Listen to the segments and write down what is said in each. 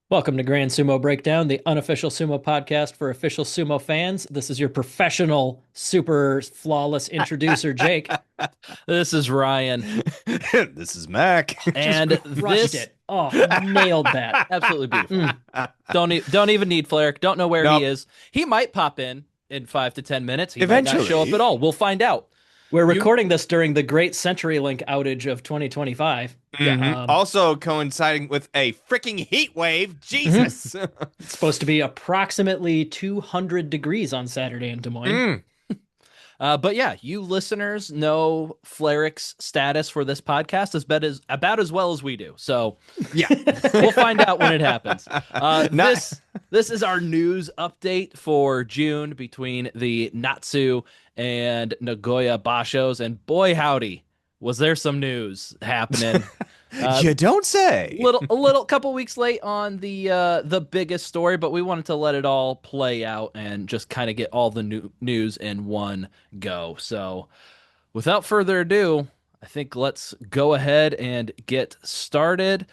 Welcome to Grand Sumo Breakdown, the unofficial sumo podcast for official sumo fans. This is your professional, super flawless introducer, Jake, This is Ryan, This is Mac. just and crushed this it. Oh, nailed that. absolutely beautiful. Mm. Don't even need Flair. Don't know where he Nope. is. He might pop in 5 to 10 minutes. He might not show up Eventually. at all. We'll find out. We're You, recording this during the Great CenturyLink outage of 2025. yeah. Also coinciding with a freaking heat wave. Mhm. Jesus. It's supposed to be approximately 200 degrees on Saturday in Des Moines. But yeah, you listeners know Flaric's status for this podcast about as well as we do. So Yeah. we'll find out when it happens. Not- This is our news update for June between the Natsu and Nagoya Bashos, and boy howdy, was there some news happening. You don't say. A little couple weeks late on the biggest story, but we wanted to let it all play out and just kind of get all the news in one go. So without further ado, I think let's go ahead and get started.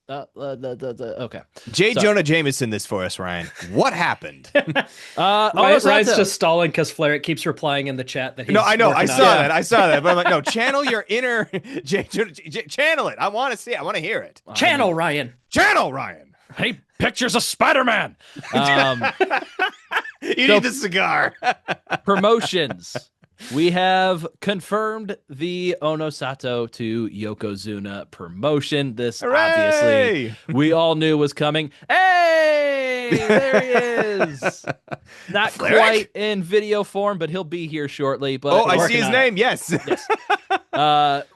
Okay. J. So- Jonah Jameson this for us, Ryan. What happened? Ryan's Onosato. just stalling because Flair keeps replying in the chat that he's No, I know. I working on saw it. that. I saw that. But I'm like, no, channel your inner channel it. I want to see it. I want to hear it. Channel, Ryan. Channel, Ryan. Hey, pictures of Spider-Man. You So- need the cigar. Promotions. We have confirmed the Onosato to Yokozuna promotion. This obviously Hooray! we all knew was coming. Hey, there he is. Not Flaric? quite in video form, but he'll be here shortly. But Oh, I working see his on name. Yes.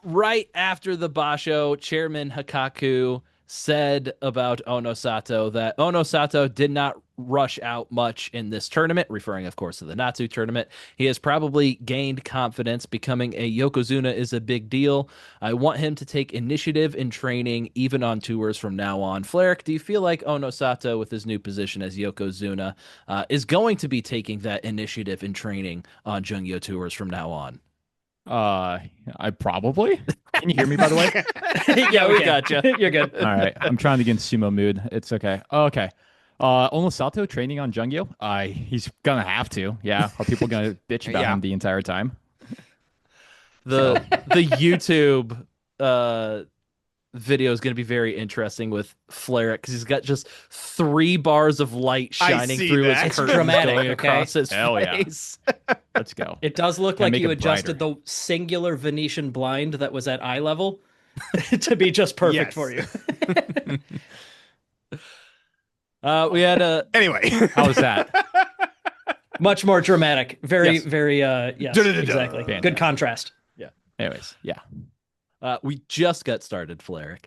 right after the Basho, Chairman Hakaku said about Onosato that Onosato did not rush out much in this tournament, referring, of course, to the Natsu tournament. He has probably gained confidence. Becoming a Yokozuna is a big deal. I want him to take initiative in training, even on tours from now on. Flaric, do you feel like Onosato, with his new position as Yokozuna, is going to be taking that initiative in training on Jungyo tours from now on? I probably. Can you hear me, by the way? Yeah, we okay. gotcha. You're good. All right. I'm trying to get in sumo mood. It's okay. Oh, okay. Onosato training on Jungyo. He's gonna have to. Yeah. Are people gonna bitch about Yeah. him the entire time? The YouTube video is going to be very interesting with Flair because he's got just 3 bars of light I shining see through that. his It's curtains dramatic, going okay? across his Hell yeah. face. Let's go. It does look Gotta like make you it adjusted brighter. the singular Venetian blind that was at eye level to be just perfect Yes. for you. We had a Anyway. How was that? Much more dramatic. Very, Yes. very, yes, Da-da-da-da. exactly. Good Fantastic. contrast. Anyways, yeah. we just got started, Flaric.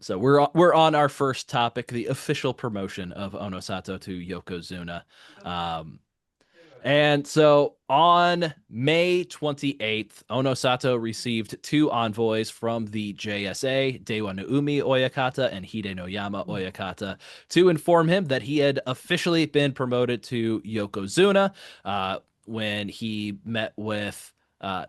So we're on our first topic, the official promotion of Onosato to Yokozuna. And so on May 28th, Onosato received 2 envoys from the JSA, Dewa no Umi Oyakata and Hidenoyama Oyakata, to inform him that he had officially been promoted to Yokozuna when he met with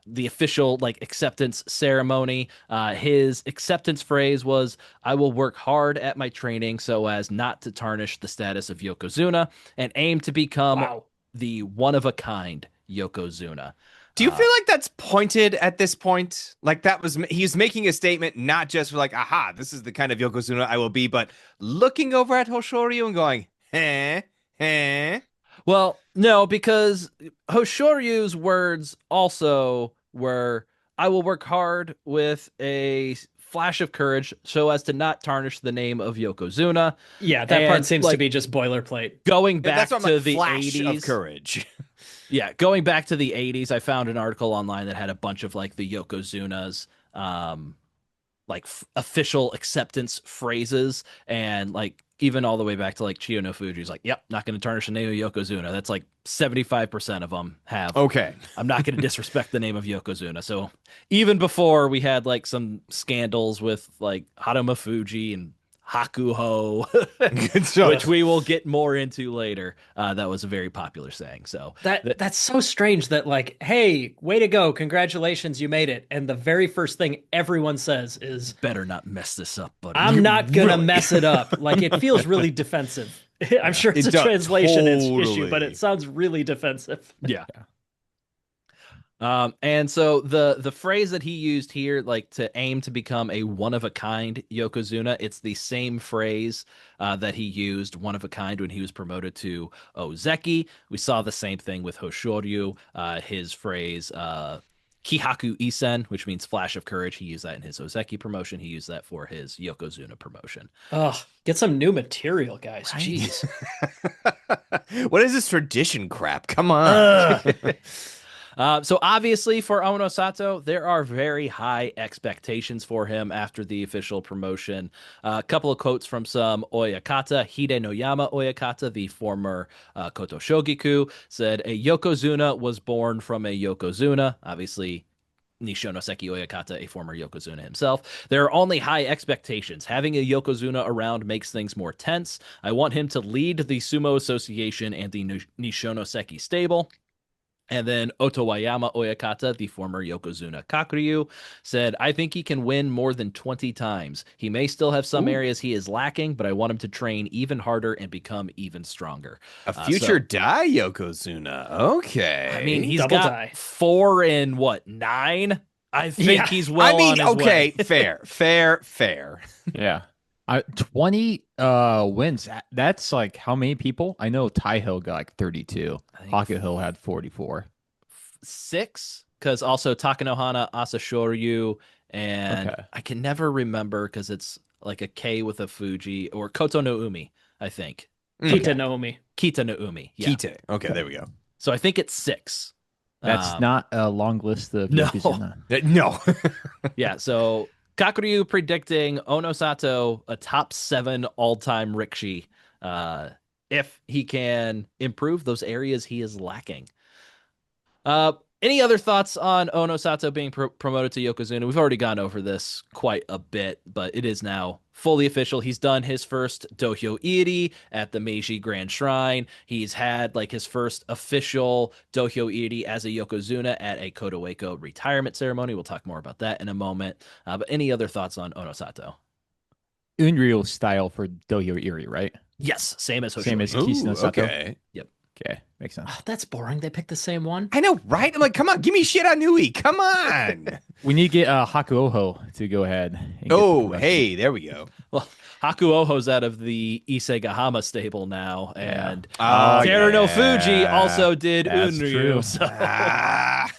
the official acceptance ceremony. His acceptance phrase was, "I will work hard at my training so as not to tarnish the status of Yokozuna and aim to become Wow. the one-of-a-kind Yokozuna." Do you feel like that's pointed at this point? Like he's making a statement not just for like, aha, this is the kind of Yokozuna I will be, but looking over at Hoshoryu and going, eh. Well, no, because Hoshoryu's words also were, "I will work hard with a flash of courage so as to not tarnish the name of Yokozuna." Yeah, that part And, seems to be just boilerplate. Going back That's what I'm to like, the flash 80s. of courage. Yeah, going back to the 80s, I found an article online that had a bunch of the Yokozunas official acceptance phrases, and even all the way back to Chiyo no Fuji's "Yep, not going to tarnish the name of Yokozuna." That's 75% of them have. Okay. I'm not going to disrespect the name of Yokozuna. So even before we had some scandals with Haruma Fuji and Hakuho, Good choice. which we will get more into later. That was a very popular saying. So That's so strange that like, hey, way to go, congratulations, you made it. And the very first thing everyone says is, better not mess this up, buddy. I'm not gonna Really? mess it up. Like it feels really defensive. I'm sure it's It a does, translation issue, totally. but it sounds really defensive. Yeah. And so the phrase that he used here, like to aim to become a one of a kind Yokozuna, it's the same phrase that he used one of a kind when he was promoted to Ozeki. We saw the same thing with Hoshoryu. His phrase Kihaku Isen, which means flash of courage. He used that in his Ozeki promotion. He used that for his Yokozuna promotion. Oh, get some new material, guys. Right. Jeez. What is this tradition crap? Come on. So obviously for Onosato, there are very high expectations for him after the official promotion. A couple of quotes from some Oyakata. Hidenoyama Oyakata, the former Koto Shogiku, said, a Yokozuna was born from a Yokozuna. Obviously, Nishonoseki Oyakata, a former Yokozuna himself. There are only high expectations. Having a Yokozuna around makes things more tense. I want him to lead the Sumo Association and the Nishonoseki stable. And then Otowayama Oyakata, the former Yokozuna Kakuryu, said, I think he can win more than 20 times. He may still have some areas he is lacking, but I want him to train even harder and become even stronger. A future Dai Yokozuna. Okay. I mean, he's Double got Dai. 4 and 9? I think Yeah. he's well I mean, on his okay, way. fair. Yeah. 20 wins. That's like how many people? I know Taiho got like 32. I think Hakuho had 44. 6, because also Takanohana, Asashoryu, and Okay. I can never remember because it's like a K with a Fuji, or Koto no Umi, I think. Kita Naomi. Kita no Umi. Yeah. Kite. Okay, there we go. So I think it's 6. That's not a long list of no. Yokozuna. No. Yeah, so Kakuryu predicting Onosato a top 7 all-time Rikishi if he can improve those areas he is lacking. Any other thoughts on Onosato being promoted to Yokozuna? We've already gone over this quite a bit, but it is now fully official. He's done his first Dohyo Iri at the Meiji Grand Shrine. He's had like his first official Dohyo Iri as a Yokozuna at a Kotoeko retirement ceremony. We'll talk more about that in a moment. But any other thoughts on Onosato? Unreal style for Dohyo Iri, right? Yes, same as Hoshoryu. Same as Ooh, Kisuna Sato. okay. Okay, makes sense. Oh, that's boring. They picked the same one. I know, right? I'm like, come on, give me Shiranui. Come on. We need to get Hakuho to go ahead. And get Oh, the rest. hey, there we go. Well, Hakuoho's out of the Isegahama stable now, and Oh, Teru no yeah. Fuji also did That's Unryu. true. So Ah.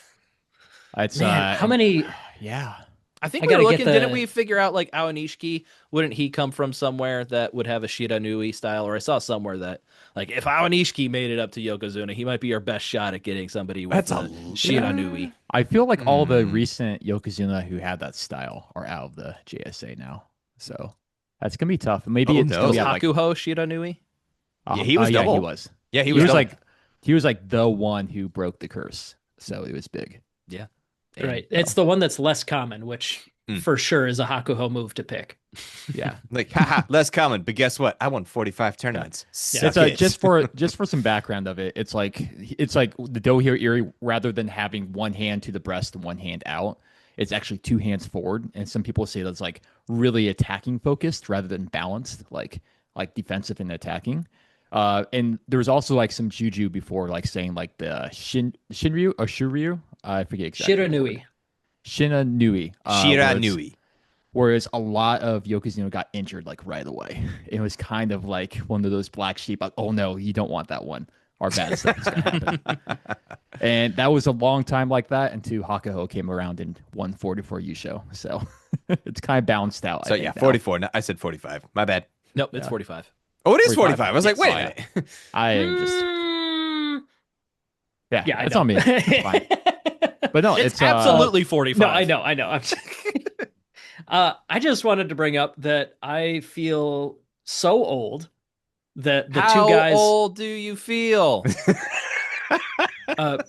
It's Man, how many? Yeah. I think I we were gotta looking, get the- didn't we figure out like Aonishiki, wouldn't he come from somewhere that would have a Shiranui style? Or I saw somewhere that like if Aonishiki made it up to Yokozuna, he might be our best shot at getting somebody with That's a Shiranui. I feel like all the Hmm. recent Yokozuna who had that style are out of the JSA now. So that's gonna be tough. Maybe Oh, it's no. gonna Was be like, Hakuho Shiranui? Yeah, he was yeah, double. he was. Yeah, He was double. like the one who broke the curse. So it was big. Yeah. Right. It's the one that's less common, which for sure is a Hakuho move to pick. Yeah. Like, haha, less common. But guess what? I won 45 tournaments. Yeah. Suck It's it. just for some background of it. It's like the Dohyo Iri, rather than having one hand to the breast and one hand out, it's actually 2 hands forward. And some people say that's like really attacking focused rather than balanced, like defensive and attacking. And there's also like some juju before, like saying like the Shinryu or Shuryu. I forget exactly. Shiranui. Shiranui. Shiranui. Whereas a lot of Yokozuna got injured like right away. It was kind of like one of those black sheep. Like, oh no, you don't want that one. Or bad stuff is gonna happen. And that was a long time like that until Hakuho came around and won 44 Yusho. So it's kind of balanced out. So I think, yeah, now. 44. No, I said 45. My bad. Nope, it's Yeah. 45. Oh, it is 45. 45. I was like, Yes. wait Oh, a yeah. minute. I am just yeah, Yeah, I that's know. on me. It's fine. But no, It's it's absolutely 45. No, I know. I just wanted to bring up that I feel so old that the How two guys, old do you feel?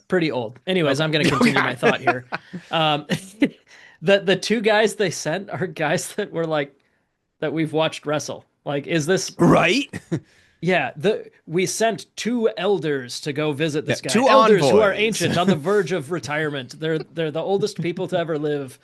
pretty old. Anyways, I'm going to continue my thought here. The two guys they sent are guys that were like that we've watched wrestle. Like, is this Right? Yeah, we sent two elders to go visit this guy. two Elders who are envoys. ancient, on the verge of retirement. They're the oldest people to ever live,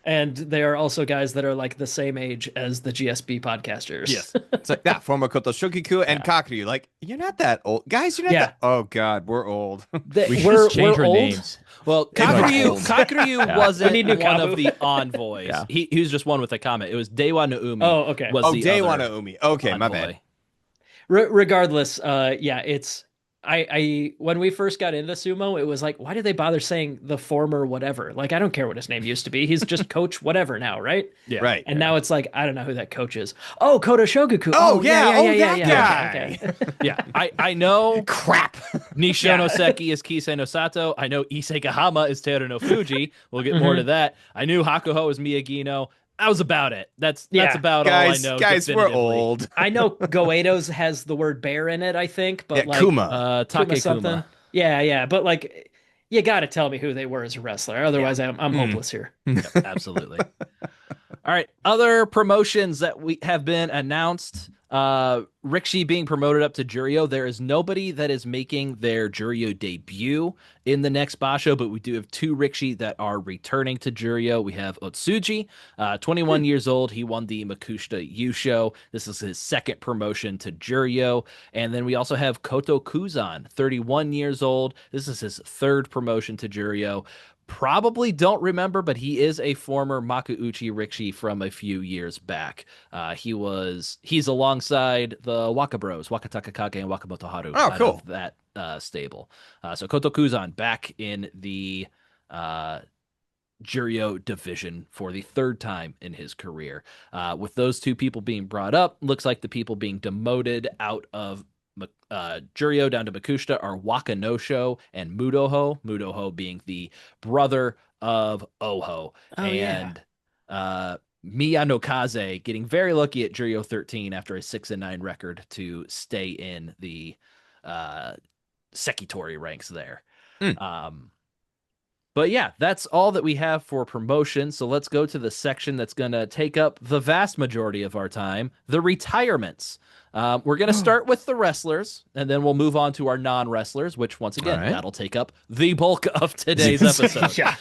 and they are also guys that are like the same age as the GSB podcasters. Yes. It's like that former Koto Shokiku and Kakuryu. Like, you're not that old. Guys, you're not Yeah. that. Oh, God, we're old. We should just change our old. names. Well, Everyone's Kakuryu, old. Kakuryu wasn't We need new one Kabu. of the envoys. Yeah. He was just one with a comment. It was Dewa Naomi. Oh, okay. Was the Deiwa other Naomi. Okay, my envoy. bad. Regardless, yeah, it's I when we first got into sumo, it was like, why did they bother saying the former whatever? Like, I don't care what his name used to be. He's just coach whatever now, right? Yeah. Right. And now it's like, I don't know who that coach is. Oh, Koto Shogaku. Oh, yeah. Oh, that Okay, guy. okay. Yeah. I know Crap. Nishono Seki is Kisei no Sato. I know Issei Gahama is Teru no Fuji. We'll get more to that. I knew Hakuho is Miyagino. That was about it. That's Yeah. about Guys, all I know. guys, we're definitively. old. I know Goedo's has the word bear in it, I think, but Yeah, like Kuma. Take something. Yeah, but like you got to tell me who they were as a wrestler. Otherwise, I'm hopeless here. Absolutely. All right. Other promotions that we have been announced. Rikishi being promoted up to Juryo. There is nobody that is making their Juryo debut in the next Basho, but we do have two Rikishi that are returning to Juryo. We have Otsuji, 21 years old. He won the Makushita Yusho. This is his second promotion to Juryo. And then we also have Koto Kuzan, 31 years old. This is his third promotion to Juryo. Probably don't remember, but he is a former Makuuchi Rikishi from a few years back. He's alongside the Waka Bros, Wakataka Kage and Wakamoto Haru. Oh, out cool. of that stable. So Koto Kuzan back in the Juryo division for the third time in his career. With those two people being brought up, looks like the people being demoted out of Juryo down to Makushita are Wakanosho and Mudoho. Mudoho being the brother of Oho. Oh, and Miyanokaze getting very lucky at Juryo 13 after a 6-9 record to stay in the Sekitori ranks there. But yeah, that's all that we have for promotion. So let's go to the section that's going to take up the vast majority of our time, the retirements. We're going to start with the wrestlers, and then we'll move on to our non-wrestlers, which once again, All right. that'll take up the bulk of today's episode. Yeah.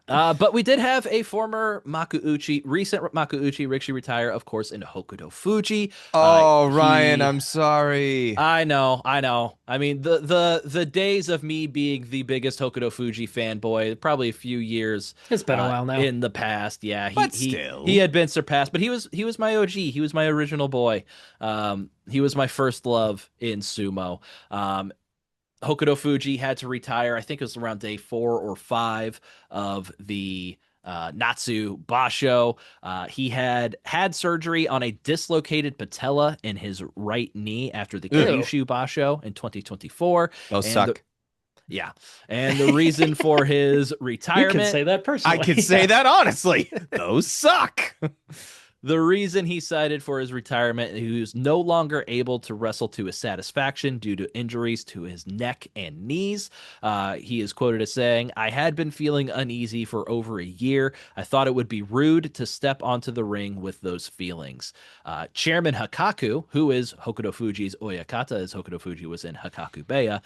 But we did have a former recent Makuuchi Rikishi retire, of course, in Hokuto Fuji. Oh, Ryan, I'm sorry. I know. I mean, the days of me being the biggest Hokuto Fuji fanboy, probably a few years. It's been a while now. In the past, yeah. But still. He had been surpassed, but he was my OG. He was my original boy. He was my first love in sumo. Hokuto Fuji had to retire. I think it was around day 4 or 5 of the Natsu Basho. He had surgery on a dislocated patella in his right knee after the Kyushu Basho in 2024. Those suck. Yeah. And the reason for his You retirement. can say that personally. I can say that honestly. Those suck. The reason he cited for his retirement, he was no longer able to wrestle to his satisfaction due to injuries to his neck and knees. He is quoted as saying, "I had been feeling uneasy for over a year. I thought it would be rude to step onto the ring with those feelings." Chairman Hakaku, who is Hokuto Fuji's Oyakata, as Hokuto Fuji was in Hakaku Beya,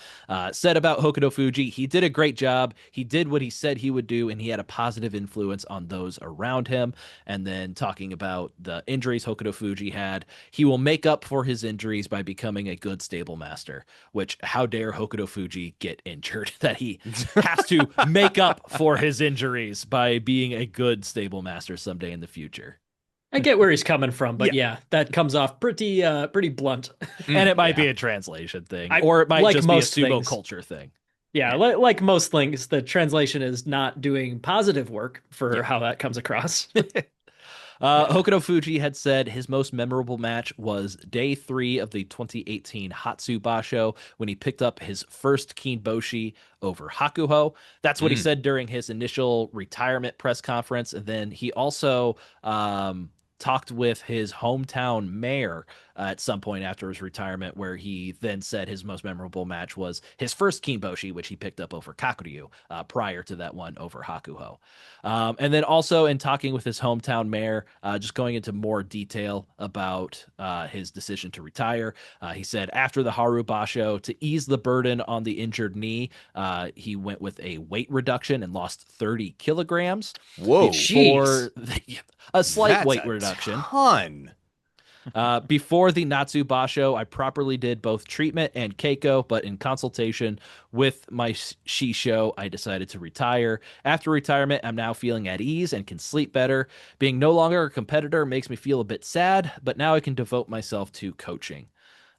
said about Hokuto Fuji, "He did a great job. He did what he said he would do, and he had a positive influence on those around him." And then talking about the injuries Hokuto Fuji had, he will make up for his injuries by becoming a good stable master, which how dare Hokuto Fuji get injured that he has to make up for his injuries by being a good stable master someday in the future. I get where he's coming from, but yeah, that comes off pretty blunt. And it might be a translation thing, I- or it might like just be a most sumo things. culture thing. Yeah, like most things, the translation is not doing positive work for how that comes across. Hokuto Fuji had said his most memorable match was day 3 of the 2018 Hatsu Basho when he picked up his first Kinboshi over Hakuho. That's what he said during his initial retirement press conference. And then he also talked with his hometown mayor at some point after his retirement, where he then said his most memorable match was his first Kinboshi, which he picked up over Kakuryu prior to that one over Hakuho. And then also in talking with his hometown mayor, just going into more detail about his decision to retire, he said after the Haru Basho, to ease the burden on the injured knee, he went with a weight reduction and lost 30 kilograms. Whoa. Before a slight That's weight a reduction. ton. Before the Natsu Basho, I properly did both treatment and Keiko, but in consultation with my Shisho, I decided to retire. After retirement, I'm now feeling at ease and can sleep better. Being no longer a competitor makes me feel a bit sad, but now I can devote myself to coaching.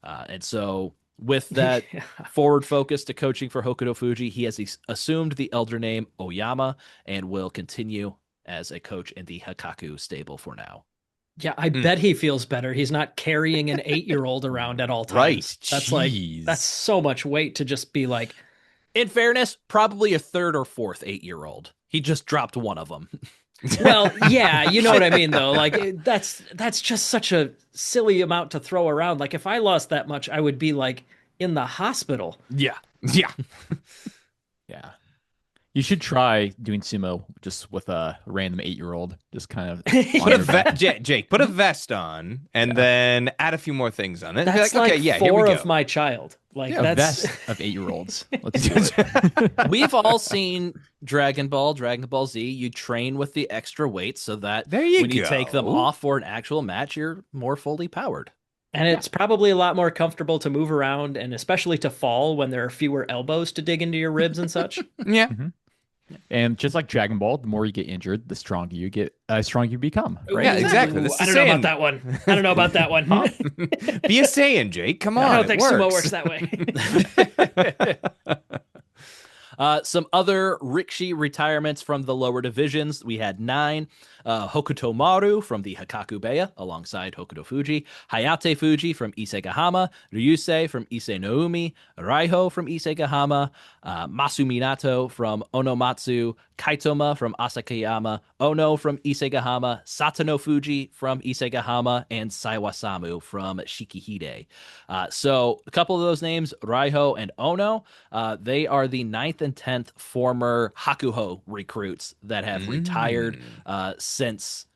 And so with that forward focus to coaching for Hokuto Fuji, he has assumed the elder name Oyama and will continue as a coach in the Hakaku stable for now. Yeah, I bet he feels better. He's not carrying an 8-year-old around at all times. Right. That's so much weight to just be like. In fairness, probably a third or fourth 8-year-old. He just dropped one of them. Well, yeah, you know what I mean, though. Like that's just such a silly amount to throw around. Like if I lost that much, I would be like in the hospital. Yeah. Yeah. Yeah. You should try doing sumo just with a random 8-year-old. Just kind of Put Jake, put a vest on and then add a few more things on it. That's Be like, okay, yeah, here we four go. of my child. Like a that's vest of 8-year-olds. Let's do it. We've all seen Dragon Ball Z. You train with the extra weight so that There you when you take them go. off for an actual match, you're more fully powered. and it's probably a lot more comfortable to move around and especially to fall when there are fewer elbows to dig into your ribs and such. Yeah. And just like Dragon Ball, the more you get injured, the stronger you get, stronger you become. Right? Yeah, exactly. Ooh, This is I don't know Saiyan. about that one. I don't know about that one. Be a Saiyan, Jake. Come on. I don't it think sumo works. works that way. Some other Rikshi retirements from the lower divisions. We had 9. Hokuto Maru from the Hakakubeya alongside Hokuto Fuji. Hayate Fuji from Isegahama. Ryusei from Ise Noumi. Raiho from Isegahama. Masu Minato from Onomatsu. Kaitoma from Asakayama. Ono from Isegahama. Satano Fuji from Isegahama. And Saiwasamu from Shikihide. So a couple of those names, Raiho and Ono, they are the 9th and 10th former Hakuho recruits that have retired since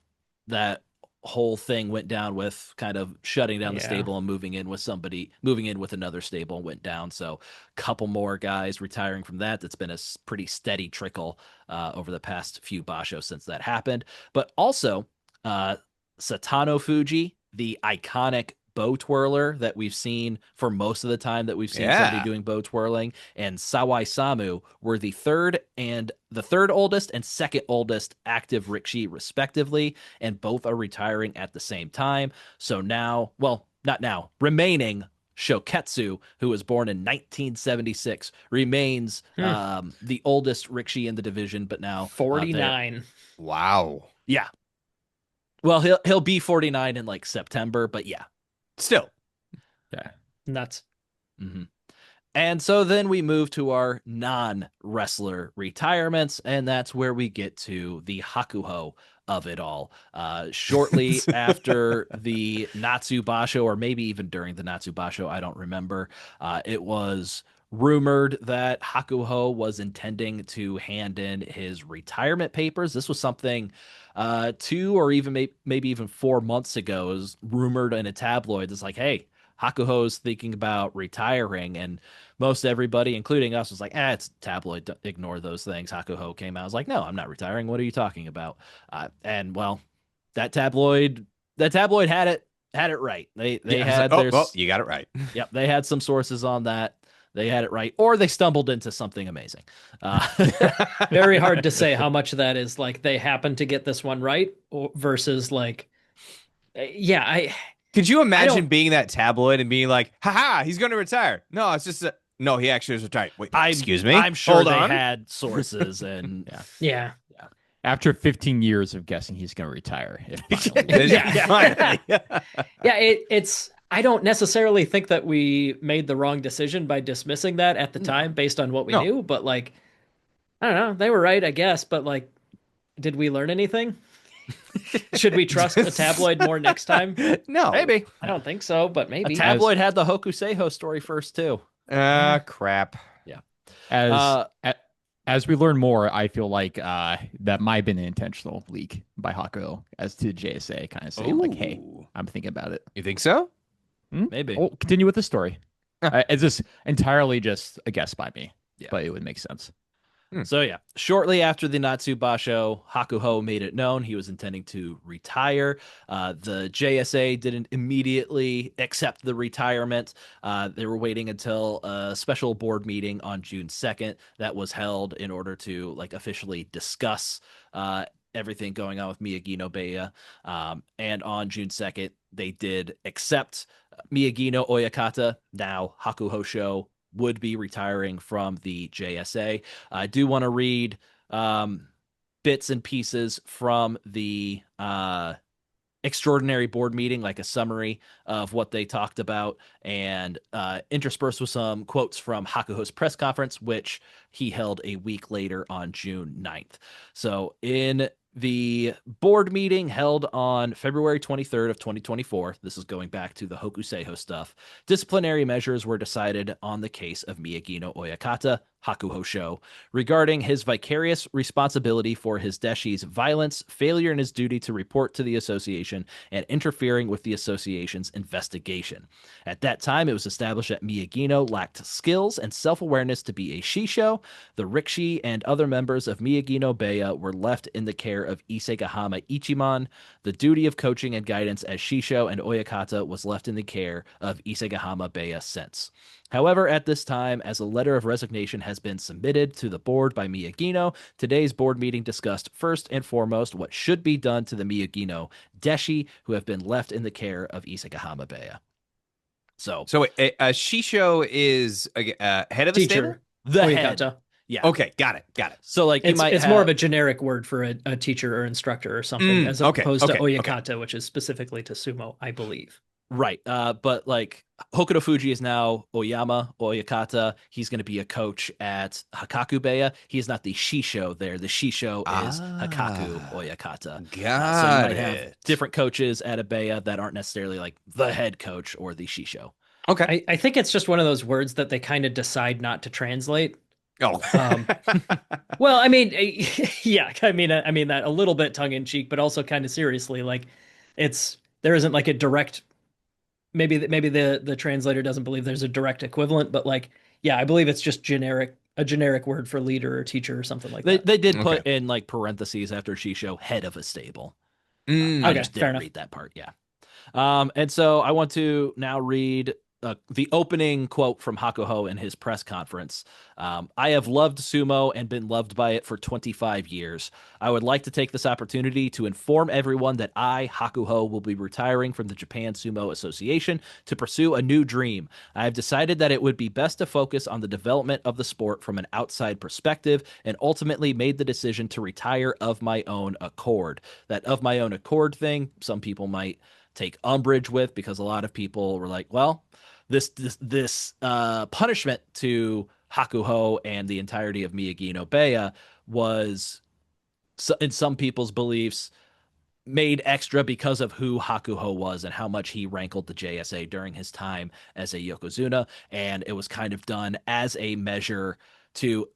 that whole thing went down with kind of shutting down the stable and moving in with another stable and went down. So a couple more guys retiring from that. That's been a pretty steady trickle over the past few Basho since that happened. But also Satano Fuji, the iconic bow twirler that we've seen for most of the time that we've seen somebody doing bow twirling, and Sawai Samu were the third oldest and second oldest active Rikshi respectively, and both are retiring at the same time. So now, well, not now, remaining Shoketsu, who was born in 1976, remains the oldest Rikshi in the division, but now 49. Wow. Yeah. Well, he'll be 49 in like September, but yeah. Still. Yeah. Nuts. Mm-hmm. And so then we move to our non-wrestler retirements, and that's where we get to the Hakuho of it all. Shortly after the Natsu Basho, or maybe even during the Natsu Basho, I don't remember, it was rumored that Hakuho was intending to hand in his retirement papers. This was something 2 or even maybe even 4 months ago. It was rumored in a tabloid. It's like, hey, Hakuho's thinking about retiring, and most everybody, including us, was like, it's tabloid. Ignore those things. Hakuho came out. I was like, no, I'm not retiring. What are you talking about? And well, that tabloid had it right. They had like, oh, you got it right. Yep, they had some sources on that. They had it right, or they stumbled into something amazing. Very hard to say how much of that is like they happened to get this one right versus like, Could you imagine being that tabloid and being like, haha, he's going to retire? No, it's just no, he actually is retired. Wait, excuse me? I'm sure Hold they on. had sources and yeah. After 15 years of guessing, he's going to retire. Finally. It's I don't necessarily think that we made the wrong decision by dismissing that at the time based on what we knew, but like, I don't know, they were right, I guess, but like, did we learn anything? Should we trust a tabloid more next time? No. Maybe. I don't think so, but A maybe. tabloid had the Hokuseiho story first too. Crap. Yeah. As Uh, as we learn more, I feel like that might have been an intentional leak by Hakuho as to JSA, kind of saying like, "Hey, Ooh. I'm thinking about it." You think so? Maybe. Oh, continue with the story. Huh. It's just entirely just a guess by me, Yeah. but it would make sense. So yeah, shortly after the Natsu Basho, Hakuho made it known he was intending to retire. The JSA didn't immediately accept the retirement. They were waiting until a special board meeting on June 2nd that was held in order to like officially discuss everything going on with Miyagi no Beya. And on June 2nd, they did accept Miyagi no Oyakata, now Hakuho Sho, would be retiring from the JSA. I do want to read bits and pieces from the extraordinary board meeting, like a summary of what they talked about, and interspersed with some quotes from Hakuho's press conference, which he held a week later on June 9th. So in the board meeting held on February 23rd of 2024, this is going back to the Hokuseiho stuff, disciplinary measures were decided on the case of Miyagi no Oyakata, Hakuho Sho, regarding his vicarious responsibility for his deshi's violence, failure in his duty to report to the association, and interfering with the association's investigation. At that time, it was established that Miyagino lacked skills and self-awareness to be a shisho. The Rikishi and other members of Miyagi no Beya were left in the care of Isegahama Ichiman. The duty of coaching and guidance as shisho and Oyakata was left in the care of Isegahama Beya since. However, at this time, as a letter of resignation has been submitted to the board by Miyagino, today's board meeting discussed first and foremost what should be done to the Miyagino deshi who have been left in the care of Isegahama Beya. So a shisho is head of the stable? Teacher. the Oyakata. head. Yeah. Okay, got it. So like you It's might it's have, more of a generic word for a teacher or instructor or something, as opposed to Oyakata, which is specifically to sumo, I believe. right. But like Hokuto Fuji is now Oyama Oyakata. He's going to be a coach at Hakaku Beya. He is not the shisho there. The shisho is Hakaku Oyakata. So you Got might it. have different coaches at a Beya that aren't necessarily like the head coach or the shisho. Okay. I think it's just one of those words that they kind of decide not to translate. Oh. Well, I mean, yeah, I mean that a little bit tongue in cheek, but also kind of seriously. Like, there isn't like a direct. Maybe the translator doesn't believe there's a direct equivalent, but like, yeah, I believe it's just a generic word for leader or teacher or something like that. They did put in like parentheses after shisho, head of a stable. I Okay, just fair didn't enough. read that part. Yeah. And so I want to now read the opening quote from Hakuho in his press conference. I have loved sumo and been loved by it for 25 years. I would like to take this opportunity to inform everyone that I, Hakuho, will be retiring from the Japan Sumo Association to pursue a new dream. I have decided that it would be best to focus on the development of the sport from an outside perspective and ultimately made the decision to retire of my own accord. That of my own accord thing, some people might take umbrage with, because a lot of people were like, well, this punishment to Hakuho and the entirety of Miyagi no Beya was, in some people's beliefs, made extra because of who Hakuho was and how much he rankled the JSA during his time as a Yokozuna. And it was kind of done as a measure to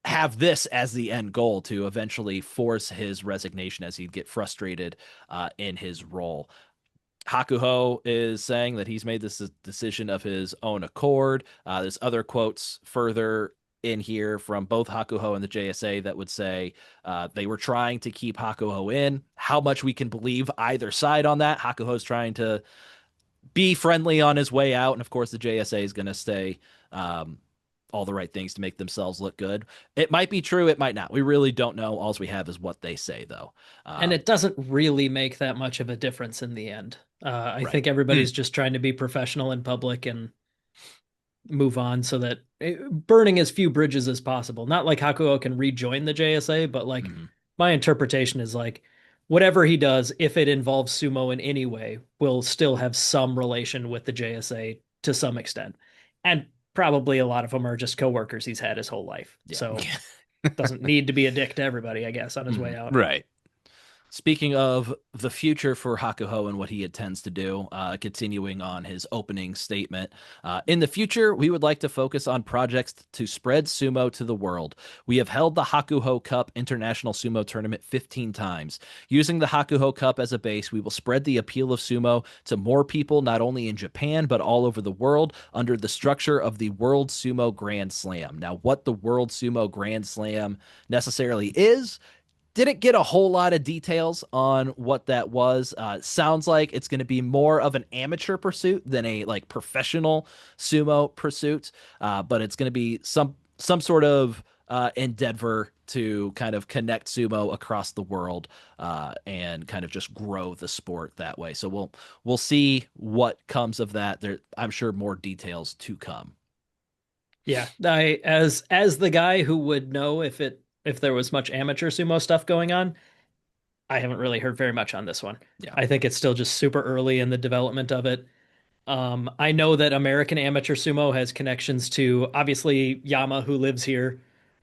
have this as the end goal, to eventually force his resignation as he'd get frustrated in his role. Hakuho is saying that he's made this decision of his own accord. There's other quotes further in here from both Hakuho and the JSA that would say they were trying to keep Hakuho in. How much we can believe either side on that. Hakuho's trying to be friendly on his way out. And of course, the JSA is going to say all the right things to make themselves look good. It might be true. It might not. We really don't know. All we have is what they say, though. And it doesn't really make that much of a difference in the end. I Right. think everybody's just trying to be professional in public and move on, so that burning as few bridges as possible. Not like Hakuho can rejoin the JSA, but like my interpretation is like whatever he does, if it involves sumo in any way, will still have some relation with the JSA to some extent. And probably a lot of them are just coworkers he's had his whole life. Yeah. So doesn't need to be a dick to everybody, I guess, on his way out. Right. Speaking of the future for Hakuho and what he intends to do, continuing on his opening statement, in the future, we would like to focus on projects to spread sumo to the world. We have held the Hakuho Cup International Sumo Tournament 15 times. Using the Hakuho Cup as a base, we will spread the appeal of sumo to more people, not only in Japan, but all over the world under the structure of the World Sumo Grand Slam. Now, what the World Sumo Grand Slam necessarily is, didn't get a whole lot of details on what that was. Sounds like it's going to be more of an amateur pursuit than a like professional sumo pursuit, but it's going to be some sort of endeavor to kind of connect sumo across the world and kind of just grow the sport that way. So we'll see what comes of that. I'm sure more details to come. Yeah, I as the guy who would know if there was much amateur sumo stuff going on, I haven't really heard very much on this one. Yeah. I think it's still just super early in the development of it. I know that American Amateur Sumo has connections to obviously Yama, who lives here,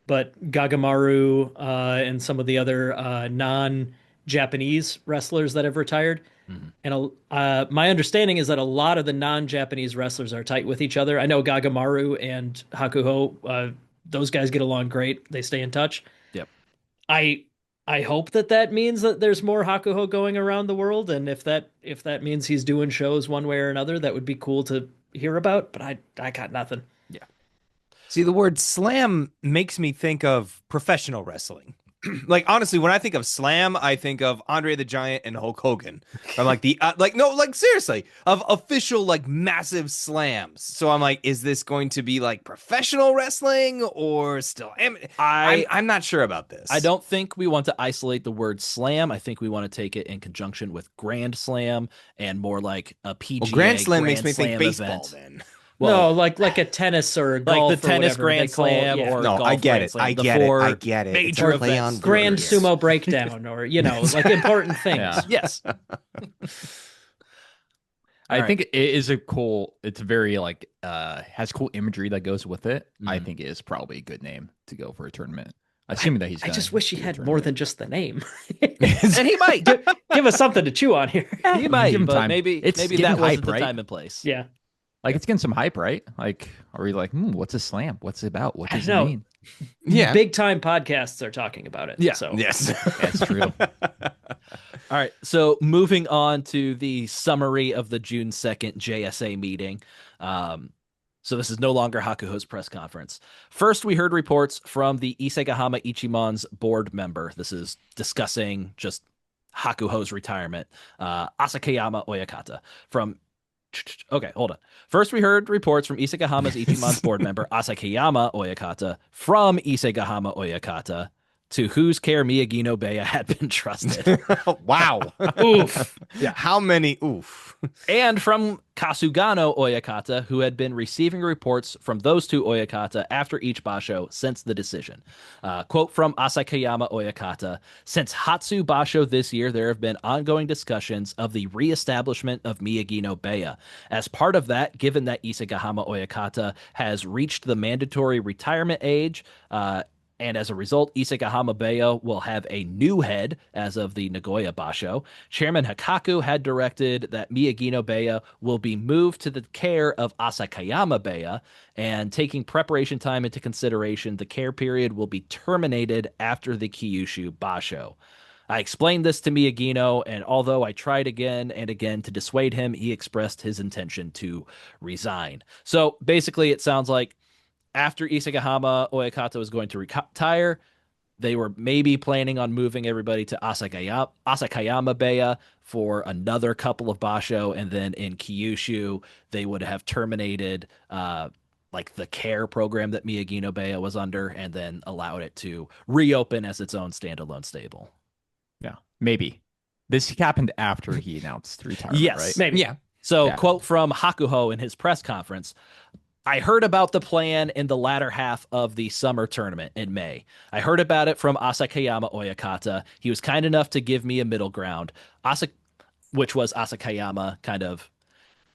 but Gagamaru and some of the other non-Japanese wrestlers that have retired. Mm-hmm. And my understanding is that a lot of the non-Japanese wrestlers are tight with each other. I know Gagamaru and Hakuho, those guys get along great. They stay in touch. Yep. I hope that means that there's more Hakuho going around the world, and if that means he's doing shows one way or another, that would be cool to hear about. But I got nothing. Yeah. See, the word slam makes me think of professional wrestling. Like, honestly, when I think of slam, I think of Andre the Giant and Hulk Hogan. I'm like seriously, of official like massive slams. So I'm like, is this going to be like professional wrestling or still? I'm not sure about this. I don't think we want to isolate the word slam. I think we want to take it in conjunction with Grand Slam and more like a PGA. Well, Grand Slam makes me Slam think baseball event. Then. Well, no, like a tennis or a golf, like the tennis Grand Slam or no, golf I get Grand it. Slam. I get it. Major it's play on Grand words. Sumo Breakdown, or like important things. Yeah. Yes. I think it is it's very like has cool imagery that goes with it. I think it is probably a good name to go for a tournament. Assuming that he's I just wish he had more than just the name. And he might give us something to chew on here. He might, Give him but time. maybe It's that getting wasn't hype, the right? time and place. Yeah. Like it's getting some hype, right? Like, are we like, what's a slam? What's it about? What does it know. mean? Yeah. Big time podcasts are talking about it. Yeah. So Yes. That's true. All right. So moving on to the summary of the June 2nd JSA meeting. So this is no longer Hakuho's press conference. First, we heard reports from the Isegahama Ichimon's board member. This is discussing just Hakuho's retirement. Asakayama Oyakata from... Okay, hold on. First, we heard reports from Isegahama's Ichimon's board member, Asakayama Oyakata, from Isegahama Oyakata, to whose care Miyagi Beya had been trusted. Wow. oof. Yeah. How many? Oof. And from Kasugano Oyakata, who had been receiving reports from those two Oyakata after each basho since the decision. Quote from Asakayama Oyakata: since Hatsu Basho this year, there have been ongoing discussions of the reestablishment of Miyagi Beya. As part of that, given that Isegahama Oyakata has reached the mandatory retirement age, and as a result, Isegahama Beya will have a new head as of the Nagoya Basho. Chairman Hikaku had directed that Miyagi Beya will be moved to the care of Asakayama Beya, and taking preparation time into consideration, the care period will be terminated after the Kyushu Basho. I explained this to Miyagino, and although I tried again and again to dissuade him, he expressed his intention to resign. So basically, it sounds like after Isegahama Oyakata was going to retire, they were maybe planning on moving everybody to Asakayama Beya for another couple of basho, and then in Kyushu, they would have terminated like the care program that Miyagi Beya was under, and then allowed it to reopen as its own standalone stable. Yeah, maybe. This happened after he announced retirement, Yes, right? Maybe. Yeah. So, Yeah. quote from Hakuho in his press conference: I heard about the plan in the latter half of the summer tournament in May. I heard about it from Asakayama Oyakata. He was kind enough to give me a middle ground, which was Asakayama kind of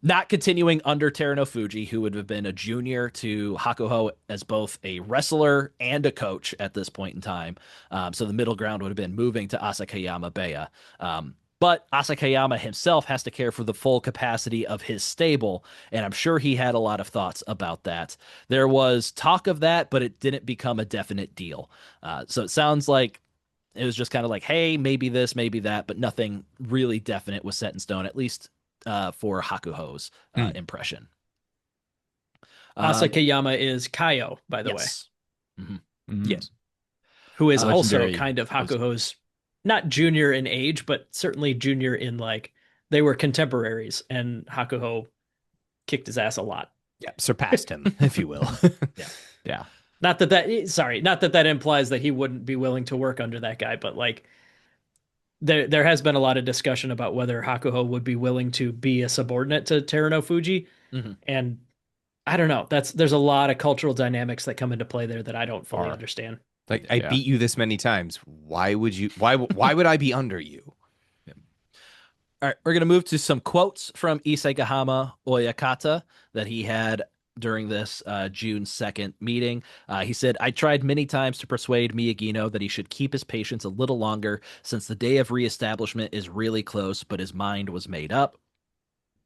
not continuing under Terunofuji, who would have been a junior to Hakuho as both a wrestler and a coach at this point in time. So the middle ground would have been moving to Asakayama Beya. But Asakayama himself has to care for the full capacity of his stable, and I'm sure he had a lot of thoughts about that. There was talk of that, but it didn't become a definite deal. So it sounds like it was just kind of like, hey, maybe this, maybe that, but nothing really definite was set in stone, at least for Hakuho's impression. Asakayama is Kaio, by the way. Yes. Who is also legendary. kind of Hakuho's, not junior in age, but certainly junior in like, they were contemporaries, and Hakuho kicked his ass a lot. Yeah, surpassed him, if you will. Yeah. Not that that implies that he wouldn't be willing to work under that guy, but like there has been a lot of discussion about whether Hakuho would be willing to be a subordinate to Terunofuji. And I don't know. There's a lot of cultural dynamics that come into play there that I don't fully understand. Like, I beat you this many times. Why would I be under you? All right, we're going to move to some quotes from Isegahama Oyakata that he had during this June 2nd meeting. He said, I tried many times to persuade Miyagino that he should keep his patience a little longer since the day of reestablishment is really close, but his mind was made up.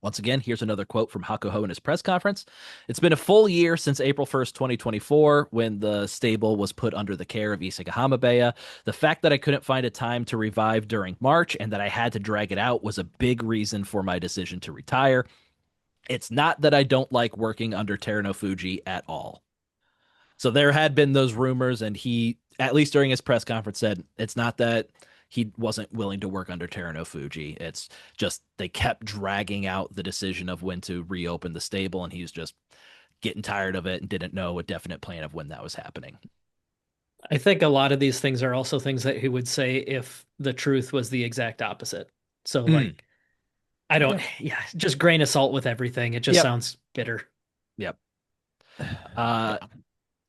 Once again, here's another quote from Hakuho in his press conference. It's been a full year since April 1st, 2024, when the stable was put under the care of Isegahama Beya. The fact that I couldn't find a time to revive during March and that I had to drag it out was a big reason for my decision to retire. It's not that I don't like working under Terunofuji at all. So there had been those rumors, and he, at least during his press conference, said it's not that he wasn't willing to work under Terunofuji. It's just they kept dragging out the decision of when to reopen the stable, and he was just getting tired of it and didn't know a definite plan of when that was happening. I think a lot of these things are also things that he would say if the truth was the exact opposite. So like, I don't, just grain of salt with everything. It just sounds bitter. Yep.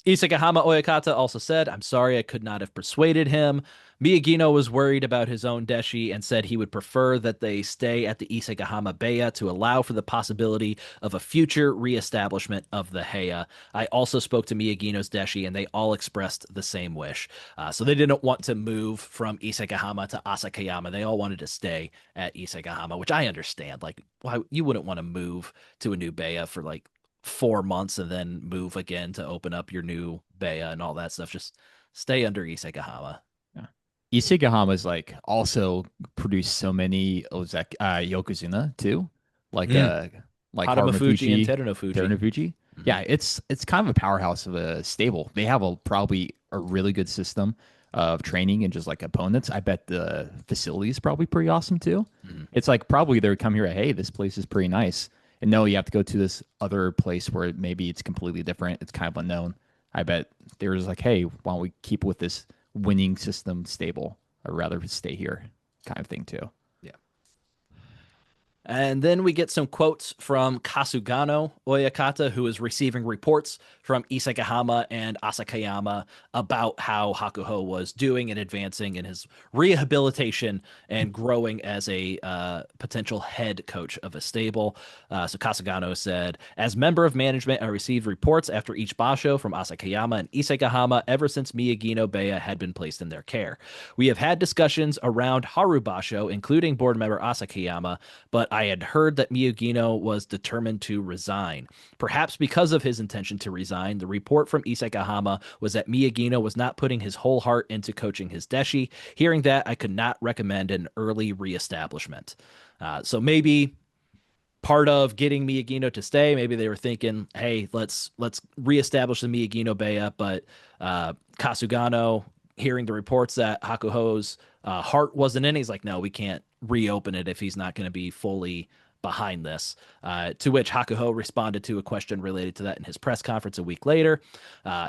Isegahama Oyakata also said, I'm sorry I could not have persuaded him. Miyagino was worried about his own deshi and said he would prefer that they stay at the Isegahama Beya to allow for the possibility of a future reestablishment of the Heya. I also spoke to Miyagino's deshi and they all expressed the same wish. So they didn't want to move from Isegahama to Asakayama. They all wanted to stay at Isegahama, which I understand. Like, why you wouldn't want to move to a new Beya for like 4 months and then move again to open up your new Beya and all that stuff. Just stay under Isegahama. Isegahama's like also produced so many Yokozuna too, like Haramafuji and Terunofuji. Yeah, it's kind of a powerhouse of a stable. They have probably a really good system of training and just like opponents. I bet the facility is probably pretty awesome too. It's like probably they would come here, hey, this place is pretty nice. And no, you have to go to this other place where maybe it's completely different. It's kind of unknown. I bet they were just like, hey, why don't we keep with this winning system stable? I'd rather stay here kind of thing too. Yeah. And then we get some quotes from Kasugano Oyakata, who is receiving reports from Isegahama and Asakayama about how Hakuho was doing and advancing in his rehabilitation and growing as a potential head coach of a stable. So Kasugano said, as member of management, I received reports after each basho from Asakayama and Isegahama ever since Miyagino Beya had been placed in their care. We have had discussions around Haru Basho, including board member Asakayama, but I had heard that Miyagino was determined to resign. Perhaps because of his intention to resign, the report from Isegahama was that Miyagino was not putting his whole heart into coaching his deshi. Hearing that, I could not recommend an early reestablishment. So maybe part of getting Miyagino to stay, maybe they were thinking, hey, let's reestablish the Miyagino Beya, but Kasugano, hearing the reports that Hakuho's heart wasn't in, he's like, no, we can't reopen it if he's not going to be fully behind this. To which Hakuho responded to a question related to that in his press conference a week later.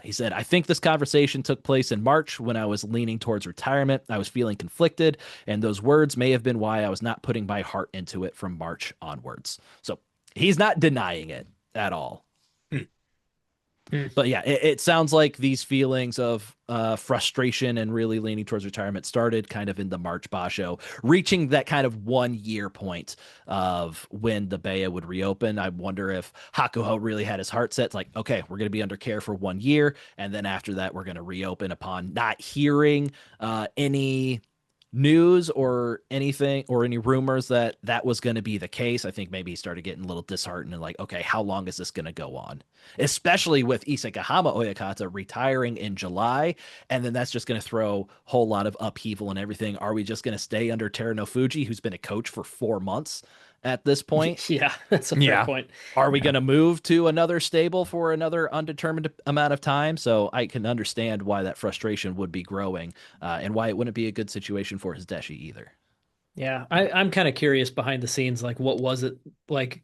He said, I think this conversation took place in March when I was leaning towards retirement. I was feeling conflicted, and those words may have been why I was not putting my heart into it from March onwards. So he's not denying it at all. But yeah, it sounds like these feelings of frustration and really leaning towards retirement started kind of in the March Basho, reaching that kind of 1 year point of when the Baya would reopen. I wonder if Hakuho really had his heart set. It's like, okay, we're going to be under care for 1 year. And then after that, we're going to reopen upon not hearing any news or anything or any rumors that that was going to be the case. I think maybe he started getting a little disheartened and like, okay, how long is this going to go on? Especially with Isagahama Oyakata retiring in July, and then that's just going to throw a whole lot of upheaval and everything. Are we just going to stay under Teruno Fuji, who's been a coach for 4 months at this point? Yeah, that's a fair point. Are we going to move to another stable for another undetermined amount of time? So I can understand why that frustration would be growing, and why it wouldn't be a good situation for his Deshi either. Yeah, I'm kind of curious behind the scenes, like what was it like?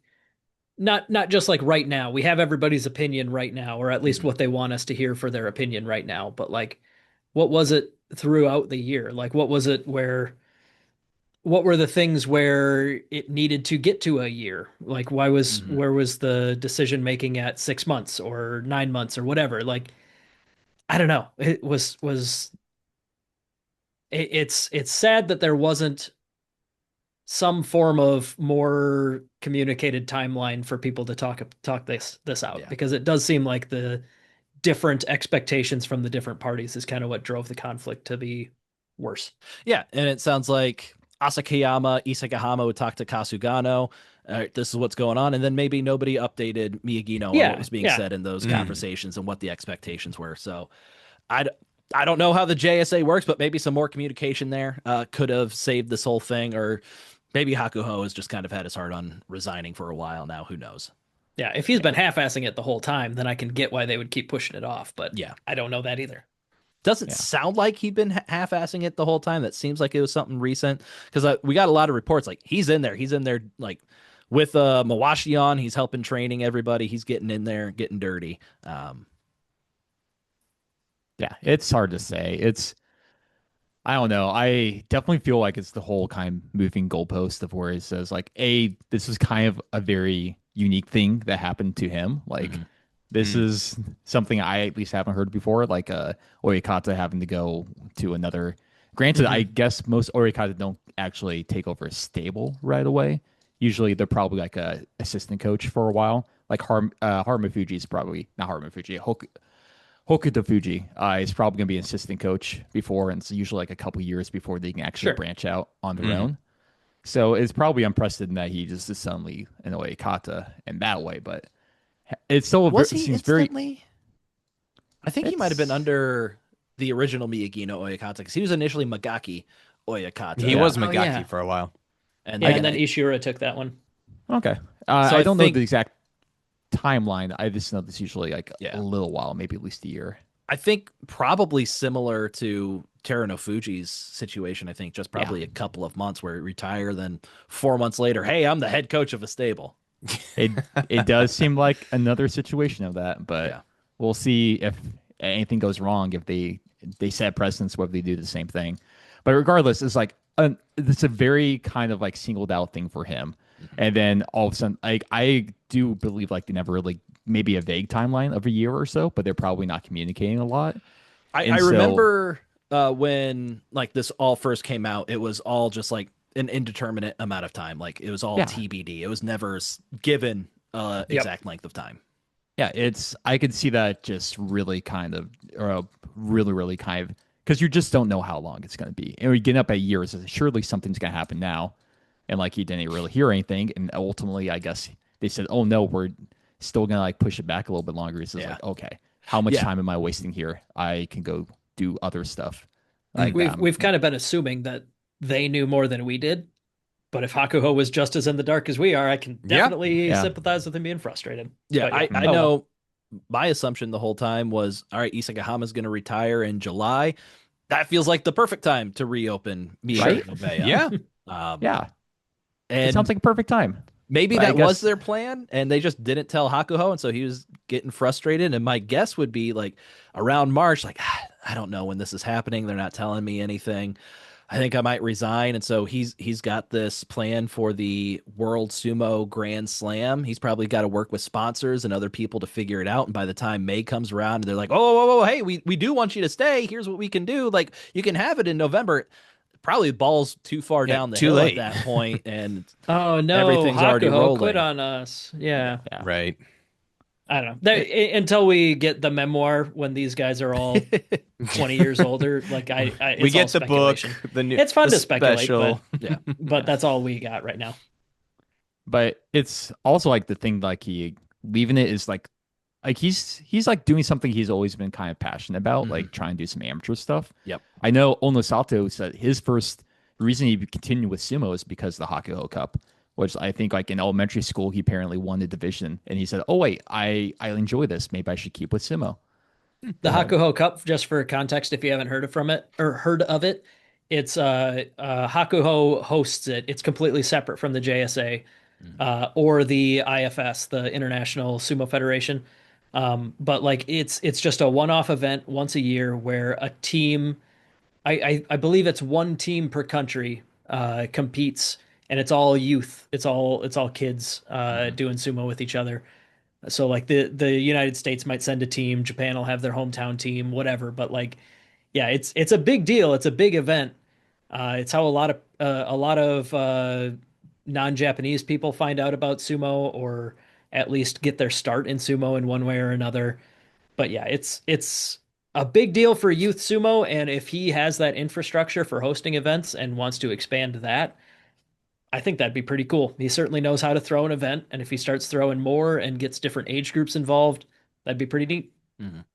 Not just like right now. We have everybody's opinion right now, or at least what they want us to hear for their opinion right now. But like, what was it throughout the year? Like, what was it what were the things where it needed to get to a year? Like, where was the decision making at 6 months or 9 months or whatever? Like, I don't know. It's sad that there wasn't some form of more communicated timeline for people to talk this out, because it does seem like the different expectations from the different parties is kind of what drove the conflict to be worse. Yeah, and it sounds like Asakayama, Isagahama would talk to Kasugano. This is what's going on, and then maybe nobody updated Miyagino on what was being said in those conversations and what the expectations were. So I don't know how the JSA works, but maybe some more communication there could have saved this whole thing, or maybe Hakuho has just kind of had his heart on resigning for a while now. Who knows? Yeah, if he's been half-assing it the whole time, then I can get why they would keep pushing it off. But yeah, I don't know that either. Doesn't sound like he'd been half-assing it the whole time. That seems like it was something recent, because we got a lot of reports like he's in there like with Mawashi on. He's helping training everybody. He's getting in there, getting dirty. Yeah, it's hard to say. I don't know. I definitely feel like it's the whole kind of moving goalpost of where he says like, this is kind of a very unique thing that happened to him. Like this is something I at least haven't heard before. Like Oyakata having to go to another. Granted, I guess most Oyakata don't actually take over a stable right away. Usually they're probably like a assistant coach for a while. Like Haruma Fuji is probably not Haruma Fuji. Hokuto Fuji is probably going to be an assistant coach before, and it's usually like a couple years before they can actually branch out on their own. So it's probably unprecedented that he just is suddenly an Oyakata in that way, but it's still seems very. I think he might have been under the original Miyagino Oyakata, because he was initially Magaki Oyakata. He was Magaki for a while, and then Ishura took that one. Okay, so I don't know the exact timeline. I just know this usually like a little while, maybe at least a year. I think probably similar to Teruno Fuji's situation. I think just probably a couple of months where he retired, then 4 months later, hey, I'm the head coach of a stable. It does seem like another situation of that, but we'll see if anything goes wrong, if they set precedents, whether they do the same thing. But regardless, it's like it's a very kind of like singled out thing for him. And then all of a sudden, I do believe like they never really, maybe a vague timeline of a year or so, but they're probably not communicating a lot. I remember when like this all first came out, it was all just like an indeterminate amount of time. Like it was all TBD. It was never given exact length of time. Yeah, I could see that just really kind of, or really kind of, because you just don't know how long it's going to be. And we get up at years, surely something's going to happen now. And like he didn't really hear anything, and ultimately, I guess they said, "Oh no, we're still gonna like push it back a little bit longer." He says, "Like, okay, how much time am I wasting here? I can go do other stuff." Like we've kind of been assuming that they knew more than we did, but if Hakuho was just as in the dark as we are, I can definitely sympathize with him being frustrated. Yeah, I know. My assumption the whole time was, all right, Isagahama's going to retire in July. That feels like the perfect time to reopen Miyagi Bay. Yeah. And it sounds like a perfect time. Maybe that was their plan, and they just didn't tell Hakuho, and so he was getting frustrated. And my guess would be like around March, like, I don't know when this is happening. They're not telling me anything. I think I might resign. And so he's got this plan for the World Sumo Grand Slam. He's probably got to work with sponsors and other people to figure it out. And by the time May comes around, they're like, oh, hey, we do want you to stay. Here's what we can do. Like, you can have it in November. Probably ball's too far down the too hill late. at that point, and Oh no, everything's already Hakuho quit rolling. on us. Yeah. Right. I don't know. Until we get the memoir when these guys are all 20 years older, like it's We get all the book, speculation. the new, It's fun the to speculate, special. Yeah. but that's all we got right now. But it's also like the thing, like he leaving it is like he's like doing something he's always been kind of passionate about, like trying to do some amateur stuff. Yep. I know Onosato said his first reason he continued with sumo is because of the Hakuho Cup, which I think like in elementary school he apparently won the division, and he said, "Oh wait, I enjoy this. Maybe I should keep with sumo." The Hakuho Cup, just for context, if you haven't heard of it, it's Hakuho hosts it. It's completely separate from the JSA or the IFS, the International Sumo Federation. But like it's just a one-off event once a year where a team, I believe it's one team per country competes, and it's all youth. It's all kids doing sumo with each other. So like the United States might send a team, Japan will have their hometown team, whatever. But like, yeah, it's a big deal. It's a big event. It's how a lot of non-Japanese people find out about sumo, or at least get their start in sumo in one way or another. But yeah, it's a big deal for youth sumo, and if he has that infrastructure for hosting events and wants to expand that, I think that'd be pretty cool. He certainly knows how to throw an event, and if he starts throwing more and gets different age groups involved, that'd be pretty neat.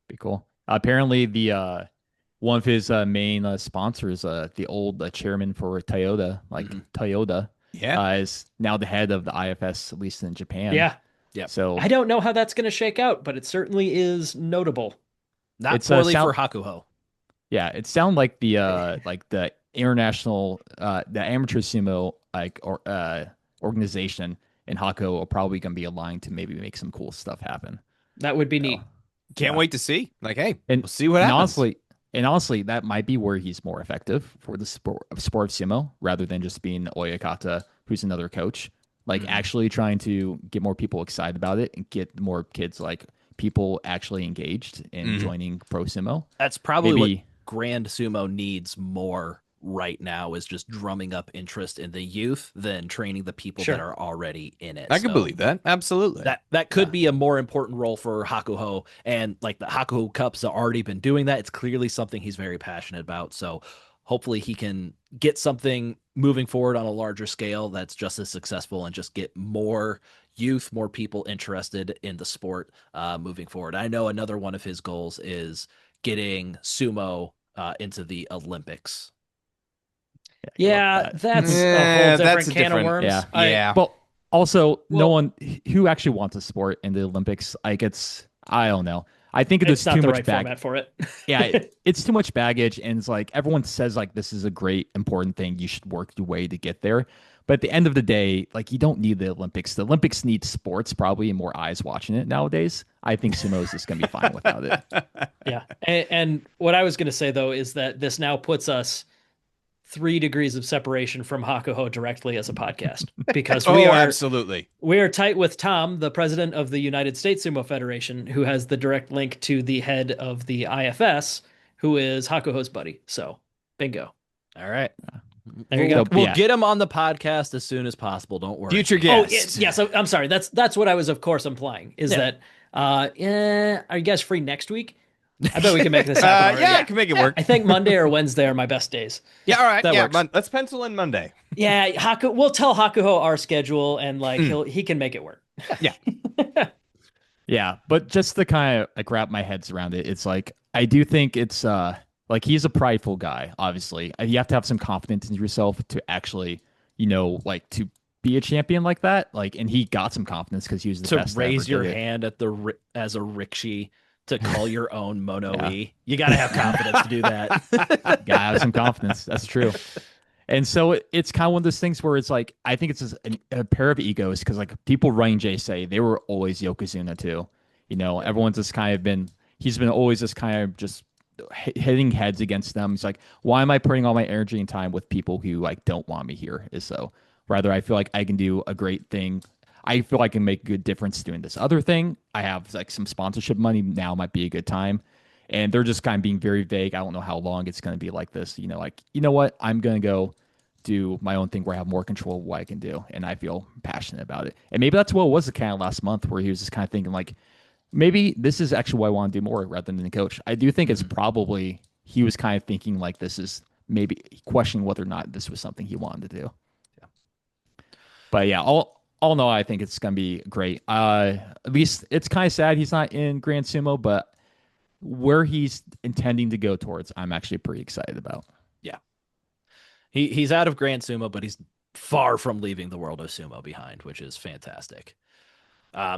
Be cool. Apparently, the one of his main sponsors, the old chairman for Toyota, like Toyota, is now the head of the IFS, at least in Japan. Yeah. Yeah. So I don't know how that's going to shake out, but it certainly is notable. Not It's, poorly sound- for Hakuho. yeah, it sounds like the international, the amateur sumo organization in Hakuho are probably going to be aligned to maybe make some cool stuff happen. That would be neat. Can't wait to see. Like, hey, And we'll see what happens. Honestly, that might be where he's more effective for the sport of sumo, rather than just being Oyakata, who's another coach. Like actually trying to get more people excited about it and get more kids, like people actually engaged in joining pro sumo. That's probably what Grand Sumo needs more right now, is just drumming up interest in the youth than training the people that are already in it. I can believe that. Absolutely. That could be a more important role for Hakuho, and like the Hakuho Cups have already been doing that. It's clearly something he's very passionate about. So hopefully he can get something moving forward on a larger scale that's just as successful, and just get more youth, more people interested in the sport moving forward. I know another one of his goals is getting sumo into the Olympics. Yeah, that's a whole different can of worms. Yeah. But also, no one who actually wants a sport in the Olympics, like I don't know. I think It's there's not too the much right baggage. format for it. It's too much baggage, and it's like everyone says like this is a great important thing. You should work your way to get there. But at the end of the day, like you don't need the Olympics. The Olympics need sports, probably, and more eyes watching it nowadays. I think sumo is just gonna be fine without it. Yeah. And what I was going to say, though, is that this now puts us 3 degrees of separation from Hakuho directly as a podcast, because absolutely. we are tight with Tom, the president of the United States Sumo Federation, who has the direct link to the head of the IFS, who is Hakuho's buddy. So bingo. All right. There you go. We'll get him on the podcast as soon as possible. Don't worry. Future guest. Yeah. So I'm sorry. That's what I was, of course, implying is that, are you guys free next week? I bet we can make this happen. I can make it work. I think Monday or Wednesday are my best days. Yeah, all right. That works. Let's pencil in Monday. Yeah, we'll tell Hakuho our schedule, and like he can make it work. Yeah. Yeah, but just to kind of like wrap my heads around it, it's like I do think it's like he's a prideful guy. Obviously, you have to have some confidence in yourself to actually, like to be a champion like that. Like, and he got some confidence because he was the best. To raise your did it. hand at as a rikishi, to call your own mono-e. You got to have confidence to do that. Gotta have some confidence. That's true. And so it's kind of one of those things where it's like, I think it's just a pair of egos, because like people running JSA, they were always Yokozuna too. Everyone's just kind of he's been always just kind of just hitting heads against them. It's like, why am I putting all my energy and time with people who like don't want me here? Is so rather I feel like I can do a great thing. I feel I can make a good difference doing this other thing. I have like some sponsorship money now might be a good time. And they're just kind of being very vague. I don't know how long it's going to be like this. Like, you know what? I'm going to go do my own thing where I have more control of what I can do. And I feel passionate about it. And maybe that's what it was the kind of last month where he was just kind of thinking like, maybe this is actually what I want to do more rather than the coach. I do think it's probably he was kind of thinking like this is maybe questioning whether or not this was something he wanted to do. Yeah. But yeah, all in all, I think it's gonna be great. At least it's kind of sad he's not in Grand Sumo, but where he's intending to go towards, I'm actually pretty excited about. Yeah. He's out of Grand Sumo, but he's far from leaving the world of sumo behind, which is fantastic.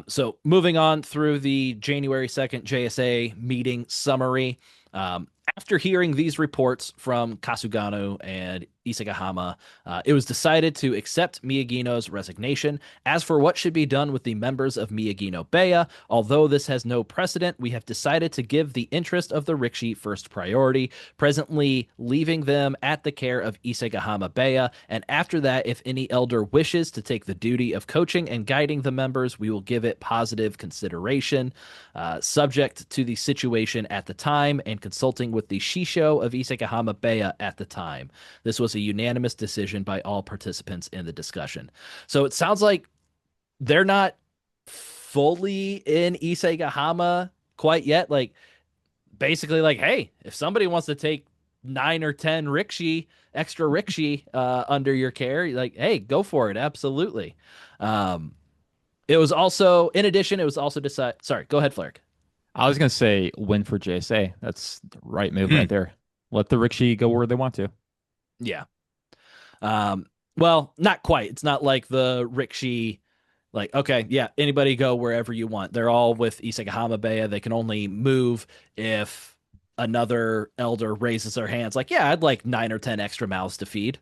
So moving on through the January 2nd JSA meeting summary. After hearing these reports from Kasugano and Isegahama, it was decided to accept Miyagino's resignation. As for what should be done with the members of Miyagino Beya, although this has no precedent, we have decided to give the interest of the Rikishi first priority, presently leaving them at the care of Isegahama Beya, and after that, if any elder wishes to take the duty of coaching and guiding the members, we will give it positive consideration, subject to the situation at the time and consulting with the Shisho of Isegahama Beya at the time. This was a unanimous decision by all participants in the discussion. So it sounds like they're not fully in Isegahama quite yet. Like basically like, hey, if somebody wants to take 9 or 10 extra rikishi under your care, like, hey, go for it. Absolutely. It was also, in addition, it was also decided. Sorry, go ahead, Flarek. I was gonna say win for JSA. That's the right move right there. Let the Rikishi go where they want to. Yeah. Well, not quite. It's not like the Rikishi, like, okay, yeah, anybody go wherever you want. They're all with Isegahama Beya. They can only move if another elder raises their hands. Like, yeah, I'd like 9 or 10 extra mouths to feed.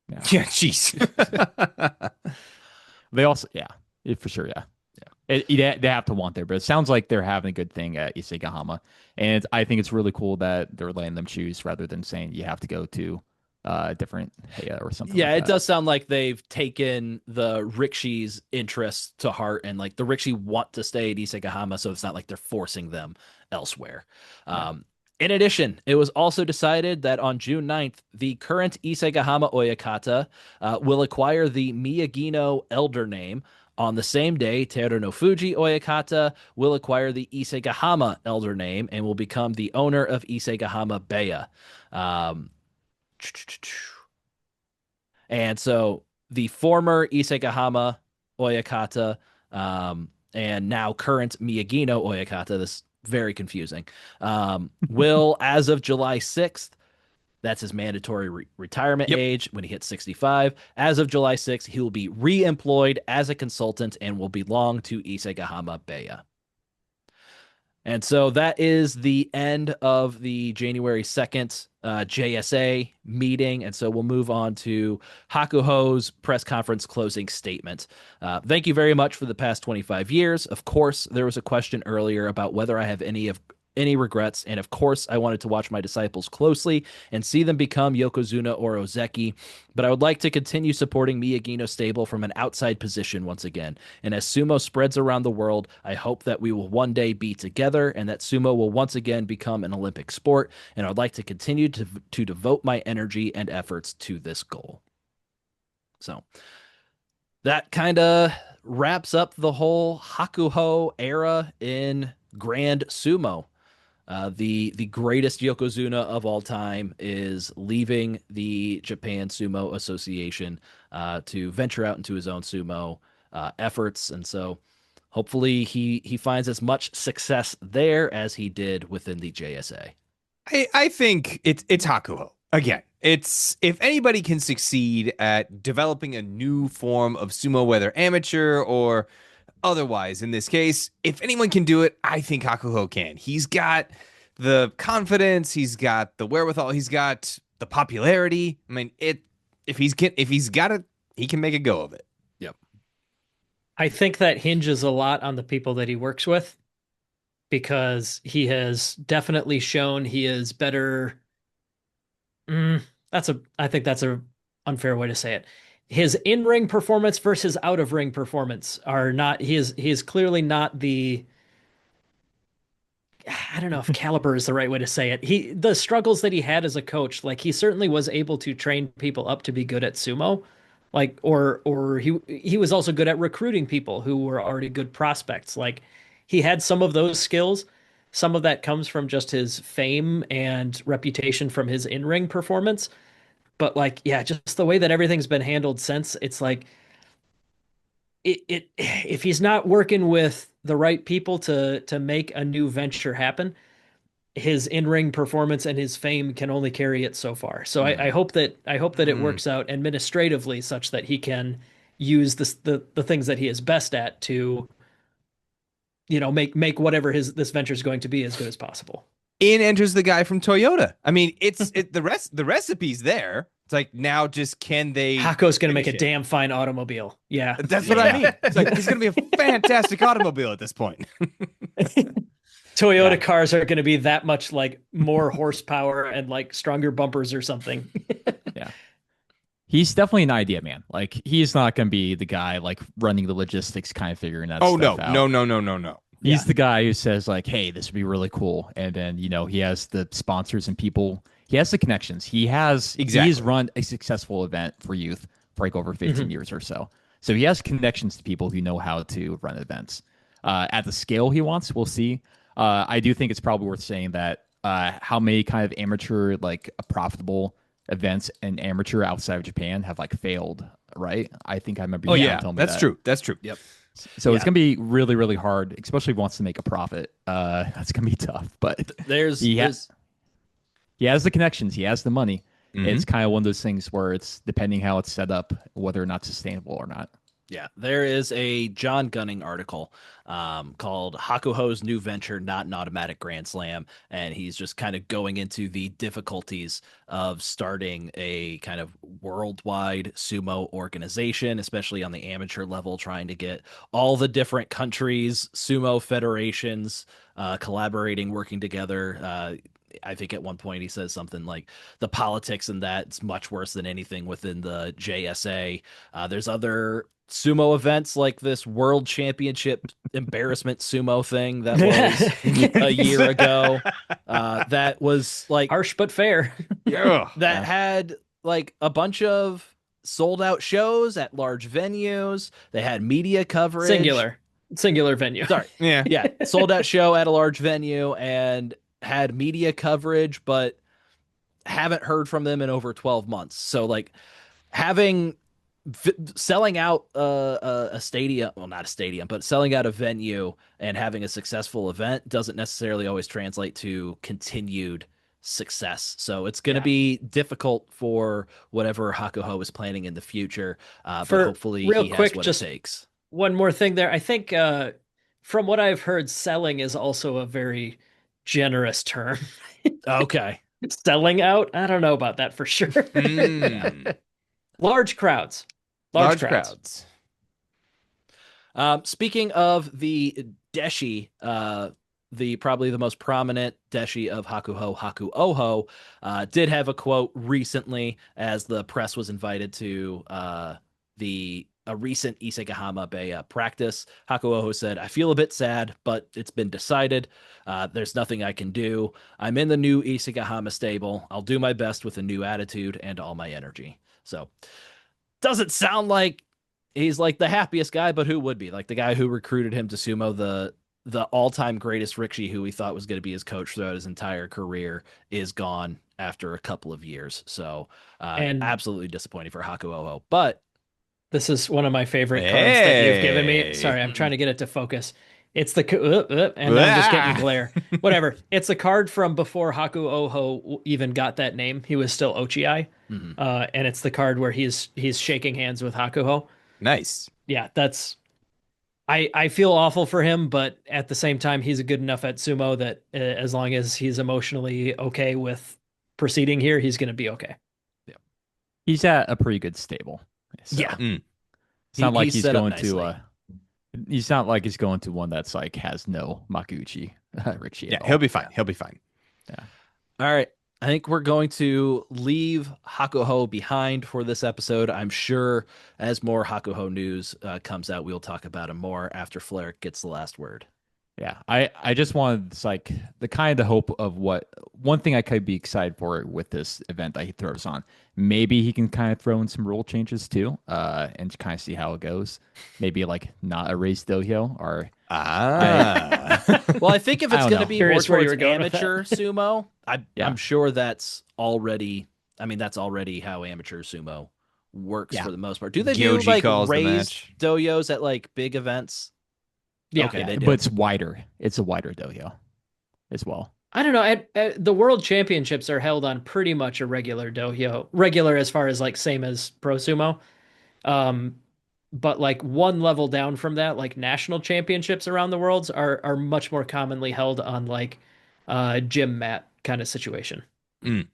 Yeah, jeez. They also, for sure, yeah. They have to want there, but it sounds like they're having a good thing at Isegahama, and I think it's really cool that they're letting them choose rather than saying you have to go to different Heya or something. Yeah, like it does sound like they've taken the Rikishi's interests to heart, and like the Rikishi want to stay at Isegahama, so it's not like they're forcing them elsewhere. In addition, it was also decided that on June 9th, the current Isegahama Oyakata will acquire the Miyagino elder name. On the same day, Terunofuji Oyakata will acquire the Isegahama elder name and will become the owner of Isegahama Beya. And so the former Isegahama Oyakata and now current Miyagino Oyakata, this is very confusing, will, as of July 6th, that's his mandatory retirement age when he hits 65. As of July 6th, he will be re-employed as a consultant and will belong to Isegahama Beya. And so that is the end of the January 2nd JSA meeting. And so we'll move on to Hakuho's press conference closing statement. Thank you very much for the past 25 years. Of course, there was a question earlier about whether I have any regrets, and of course I wanted to watch my disciples closely and see them become Yokozuna or Ozeki, but I would like to continue supporting Miyagino stable from an outside position once again, and as sumo spreads around the world, I hope that we will one day be together and that sumo will once again become an Olympic sport, and I'd like to continue to devote my energy and efforts to this goal. So that kind of wraps up the whole Hakuho era in Grand Sumo. The greatest Yokozuna of all time is leaving the Japan Sumo Association to venture out into his own sumo efforts, and so hopefully he finds as much success there as he did within the JSA. I think it's Hakuho. Again, it's if anybody can succeed at developing a new form of sumo, whether amateur or otherwise, in this case, if anyone can do it, I think Hakuho can. He's got the confidence, he's got the wherewithal, he's got the popularity. I mean, if he's got it, he can make a go of it. Yep. I think that hinges a lot on the people that he works with. because he has definitely shown he is better. I think that's a unfair way to say it. His in-ring performance versus out-of-ring performance are not, he is clearly not the, I don't know if caliber is the right way to say it. The struggles that he had as a coach, like he certainly was able to train people up to be good at sumo, like or he was also good at recruiting people who were already good prospects. Like he had some of those skills. Some of that comes from just his fame and reputation from his in-ring performance. But like, yeah, just the way that everything's been handled since, it's like it if he's not working with the right people to make a new venture happen, his in-ring performance and his fame can only carry it so far. So I hope that it works out administratively such that he can use the things that he is best at to, make whatever this venture is going to be as good as possible. In enters the guy from Toyota. I mean, the recipe's there. It's like, now just can they Hako's going to make a finish it? damn fine automobile. Yeah. That's what I mean. It's like, he's going to be a fantastic automobile at this point. Toyota cars are going to be that much like more horsepower and like stronger bumpers or something. Yeah. He's definitely an idea man. Like he's not going to be the guy like running the logistics, kind of figuring that stuff out. No. He's the guy who says like, hey, this would be really cool. And then, he has the sponsors and people. He has the connections. He's run a successful event for youth for like over 15 years or so. So he has connections to people who know how to run events. At the scale he wants, we'll see. I do think it's probably worth saying that how many kind of amateur, like profitable events and amateur outside of Japan have like failed, right? I think I remember. Oh yeah, that's true. That's true. Yep. So it's gonna be really, really hard, especially if he wants to make a profit. That's gonna be tough. But he has the connections, he has the money. It's kind of one of those things where it's depending how it's set up, whether or not sustainable or not. Yeah, there is a John Gunning article called Hakuho's New Venture, Not an Automatic Grand Slam. And he's just kind of going into the difficulties of starting a kind of worldwide sumo organization, especially on the amateur level, trying to get all the different countries, sumo federations, collaborating, working together. I think at one point he says something like the politics in that's much worse than anything within the JSA. There's other sumo events like this World Championship embarrassment sumo thing that was a year ago. That was like harsh but fair. That had like a bunch of sold out shows at large venues. They had media coverage. Singular venue. Sorry. Yeah. Sold out show at a large venue and had media coverage, but haven't heard from them in over 12 months. So like selling out a stadium, well, not a stadium, but selling out a venue and having a successful event doesn't necessarily always translate to continued success. So it's going to be difficult for whatever Hakuho is planning in the future. But hopefully he has what it takes. One more thing there. I think from what I've heard, selling is also a very generous term. Okay. Selling out? I don't know about that for sure. Large crowds. Large crowds. Speaking of the deshi, probably the most prominent deshi of Hakuho, Hakuho, did have a quote recently as the press was invited to a recent Isegahama Bay practice. Hakuho said, "I feel a bit sad, but it's been decided. There's nothing I can do. I'm in the new Isegahama stable. I'll do my best with a new attitude and all my energy." So doesn't sound like he's like the happiest guy, but who would be? Like the guy who recruited him to sumo, the all-time greatest Rikishi, who he thought was going to be his coach throughout his entire career, is gone after a couple of years. So and absolutely disappointing for Hakuho. But this is one of my favorite cards that you've given me. Sorry, I'm trying to get it to focus. It's the and I'm just getting glare. Whatever. It's a card from before Hakuho even got that name. He was still Ochiai. And it's the card where he's shaking hands with Hakuho. Nice. Yeah, that's I feel awful for him, but at the same time, he's good enough at sumo that as long as he's emotionally okay with proceeding here, he's going to be okay. Yeah, he's at a pretty good stable. So. Yeah, it's not like he's going to He's not like he's going to one that's like has no Makuuchi Ricci Yeah, at he'll all. be fine. He'll be fine. Yeah. All right. I think we're going to leave Hakuho behind for this episode. I'm sure as more Hakuho news comes out, we'll talk about him more after Flair gets the last word. Yeah, I just wanted it's like the kind of hope of what one thing I could be excited for with this event that he throws on. Maybe he can kind of throw in some rule changes too, and kind of see how it goes. Maybe like not a raised dohyo or Well, I think if I it's don't going to know. be Curious more where you towards were going with that. amateur sumo, Yeah. I'm sure that's already. I mean, that's already how amateur sumo works Yeah. for the most part. Do they do Gyoji like calls the raised match. dohos at like big events? Yeah. Okay, yeah, they do. but it's wider. It's a wider dohyo as well. I don't know. The world championships are held on pretty much a regular dohyo, regular as far as like same as pro sumo. Um, but like one level down from that, like national championships around the world are much more commonly held on like gym mat kind of situation. Mm.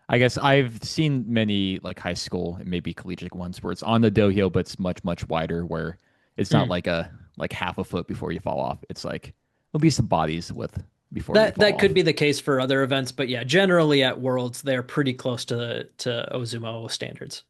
I guess I've seen many like high school and maybe collegiate ones where it's on the dohyo, but it's much wider. Where it's not Mm. like a like half a foot before you fall off. It's like at least some bodies width before you That fall that could off. be the case for other events, but yeah, generally at Worlds they're pretty close to Ozumo standards.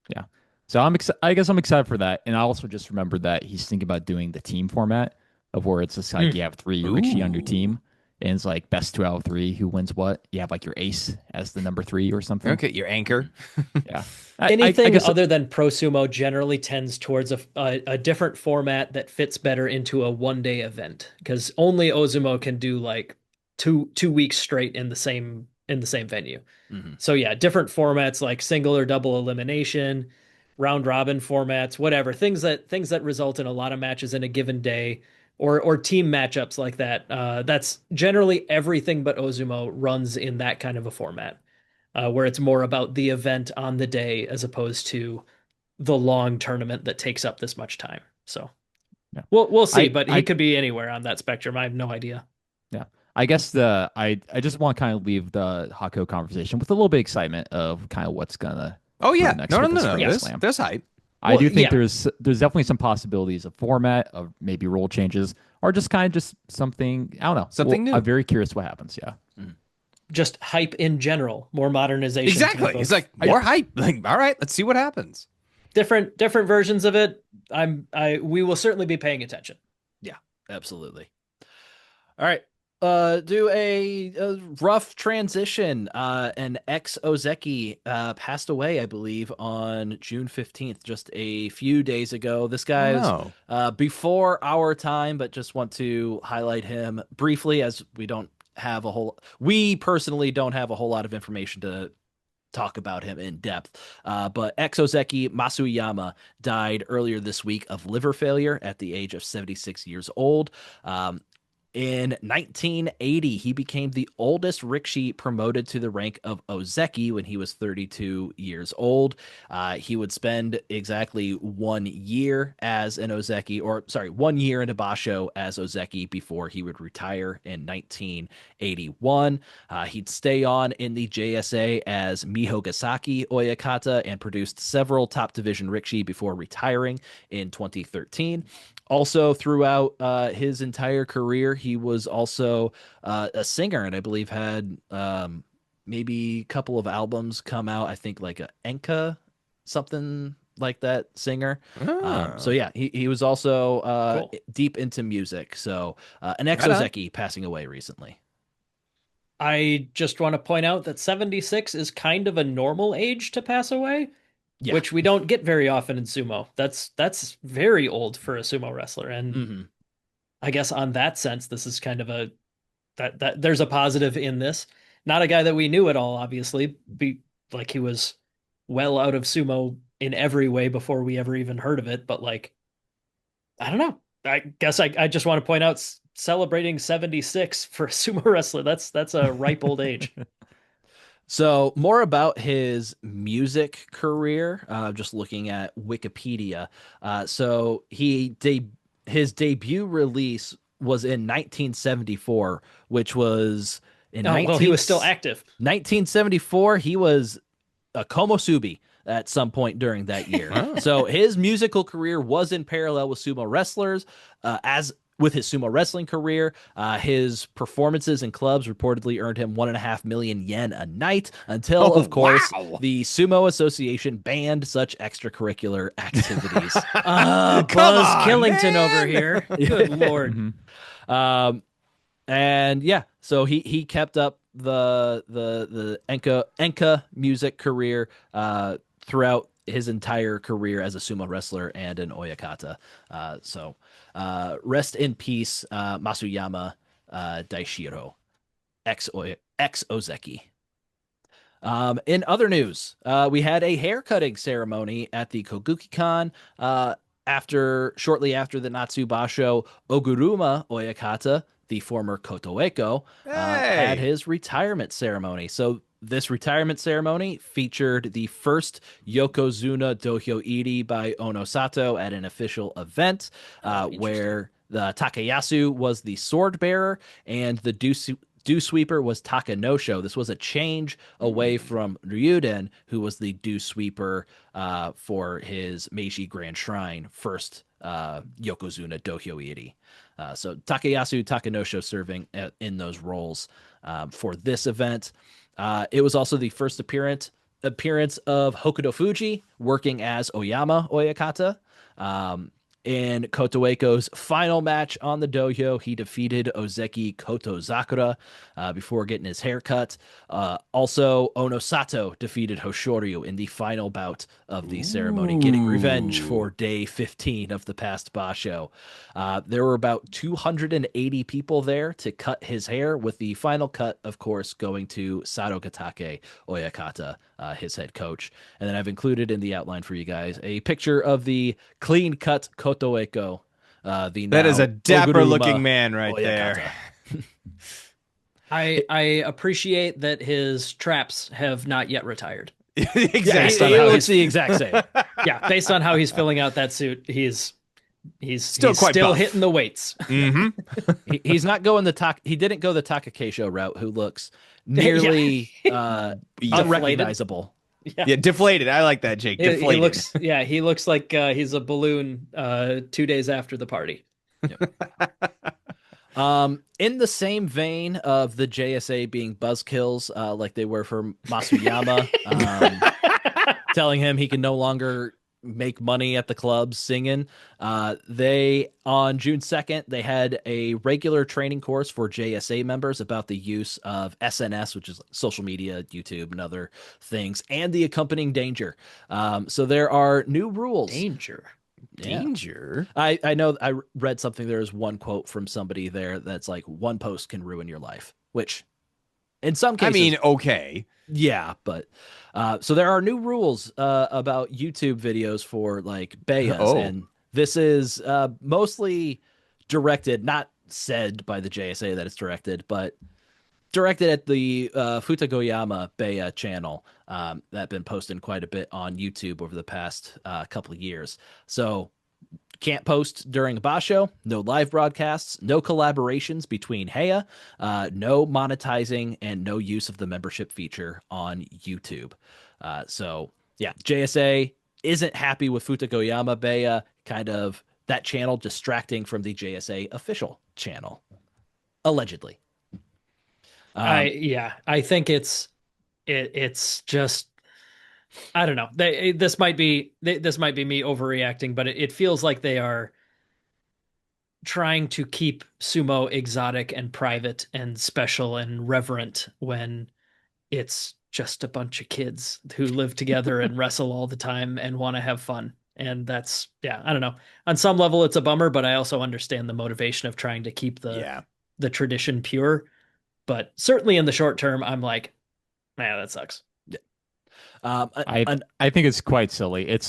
Yeah. So I guess I'm excited for that. And I also just remembered that he's thinking about doing the team format of where it's just like Mm. you have three Ricci on your Ooh. team. And it's like best 2 out of 3 who wins what. You have like your ace as the number 3 or something. Okay, your anchor. Yeah. Anything guess other than pro sumo generally tends towards a different format that fits better into a 1 day event because only Ozumo can do like two weeks straight in the same venue. Mhm. So yeah, different formats like single or double elimination, round robin formats, whatever things that result in a lot of matches in a given day, or team matchups like that. That's generally everything but Ozumo runs in that kind of a format, where it's more about the event on the day as opposed to the long tournament that takes up this much time. So yeah. we'll see, I but he I could be anywhere on that spectrum. I have no idea. yeah. I guess I just want to kind of leave the Hako conversation with a little bit of excitement of kind of what's gonna Oh yeah, brew next no, with this no. Grand There's Slam. there's hype. I do think yeah. there's definitely some possibilities of format of maybe rule changes or just kind of just something I don't know. Something new. I'm very curious what happens. Yeah. Just hype in general, more modernization. Exactly. type It's of- like more hype. Like, all right, let's see what happens. different versions of it. We will certainly be paying attention. Yeah, absolutely. All right. Do a rough transition. An ex Ozeki passed away, I believe, on June 15th, just a few days ago. This guy's before our time, but just want to highlight him briefly as we personally don't have a whole lot of information to talk about him in depth. But ex Ozeki Masuyama died earlier this week of liver failure at the age of 76 years old. In 1980, he became the oldest Rikishi promoted to the rank of Ozeki when he was 32 years old. He would spend exactly 1 year as an Ozeki, 1 year in a Basho as Ozeki before he would retire in 1981. He'd stay on in the JSA as Mihogasaki Oyakata and produced several top division Rikishi before retiring in 2013. Also, throughout his entire career, he was also a singer, and I believe had maybe a couple of albums come out. I think like a Enka, something like that singer. So yeah, he was also Cool. deep into music. So an ex Right on. Ozeki passing away recently. I just want to point out that 76 is kind of a normal age to pass away, Yeah. which we don't get very often in sumo. That's very old for a sumo wrestler, and hmm I guess on that sense, this is kind of that there's a positive in this. Not a guy that we knew at all, obviously. Like he was well out of sumo in every way before we ever even heard of it. But like, I don't know. I guess I just want to point out celebrating 76 for a sumo wrestler. That's a ripe old age. So more about his music career, just looking at Wikipedia. So his debut release was in 1974, which was in Oh, well, he was still active. 1974. He was a Komosubi. at some point during that year. So his musical career was in parallel with sumo wrestlers, as with his sumo wrestling career. His performances in clubs reportedly earned him 1.5 million yen a night until, of course, the Sumo Association banned such extracurricular activities. Buzz Killington over here. Good Lord. And yeah, so he kept up the Enka music career throughout his entire career as a sumo wrestler and an oyakata. So rest in peace, Masuyama Daishiro, ex Ozeki. In other news, we had a haircutting ceremony at the Koguki-kan. Shortly after the Natsu Basho, Oguruma Oyakata, the former Kotoeko, had his retirement ceremony. So this retirement ceremony featured the first Yokozuna Dohyo Iri by Onosato at an official event, where the Takayasu was the sword bearer and the dew sweeper was Takanosho. This was a change away from Ryuden, who was the dew sweeper for his Meiji Grand Shrine first Yokozuna Dohyo Iri. So Takayasu Takanosho serving in those roles for this event. It was also the first appearance of Hokuto Fuji working as Oyama Oyakata. In Kotoeko's final match on the dohyo, he defeated Ozeki Kotozakura before getting his hair cut. Also, Onosato defeated Hoshoryu in the final bout of the ceremony, getting revenge for day 15 of the past Basho. There were about 280 people there to cut his hair, with the final cut, of course, going to Sado Gatake Oyakata, his head coach. And then I've included in the outline for you guys a picture of the clean-cut Kotoeko. That is a dapper-looking man right Oyakata. there. I appreciate that his traps have not yet retired. Exactly. He looks the exact same. Yeah, based on how he's filling out that suit, he's Still quite buff. hitting the weights. He's not going he didn't go the Takakeisho route, who looks nearly unrecognizable. Yeah, deflated. I like that, Jake. Deflated. He looks like he's a balloon 2 days after the party. In the same vein of the JSA being buzzkills, like they were for Masuyama, telling him he can no longer make money at the clubs singing. They, on June 2nd, they had a regular training course for JSA members about the use of SNS, which is social media, YouTube, and other things, and the accompanying danger. So there are new rules. Danger. I know I read something. There's one quote from somebody there that's like, one post can ruin your life, which in some cases, I mean, okay. Yeah, but so there are new rules about YouTube videos for like Bayas, and this is mostly directed, not said by the JSA that it's directed, but directed at the Futagoyama Baya channel that have been posting quite a bit on YouTube over the past couple of years. So can't post during a Basho, no live broadcasts, no collaborations between Heya, no monetizing, and no use of the membership feature on YouTube. So yeah, JSA isn't happy with Futagoyama Baya, kind of that channel distracting from the JSA official channel, allegedly. I think it's just, I don't know. This might be me overreacting, but it feels like they are trying to keep sumo exotic and private and special and reverent when it's just a bunch of kids who live together and wrestle all the time and want to have fun. And that's, I don't know. On some level, it's a bummer, but I also understand the motivation of trying to keep the tradition pure. But certainly in the short term, I'm like, man, that sucks. I think it's quite silly. This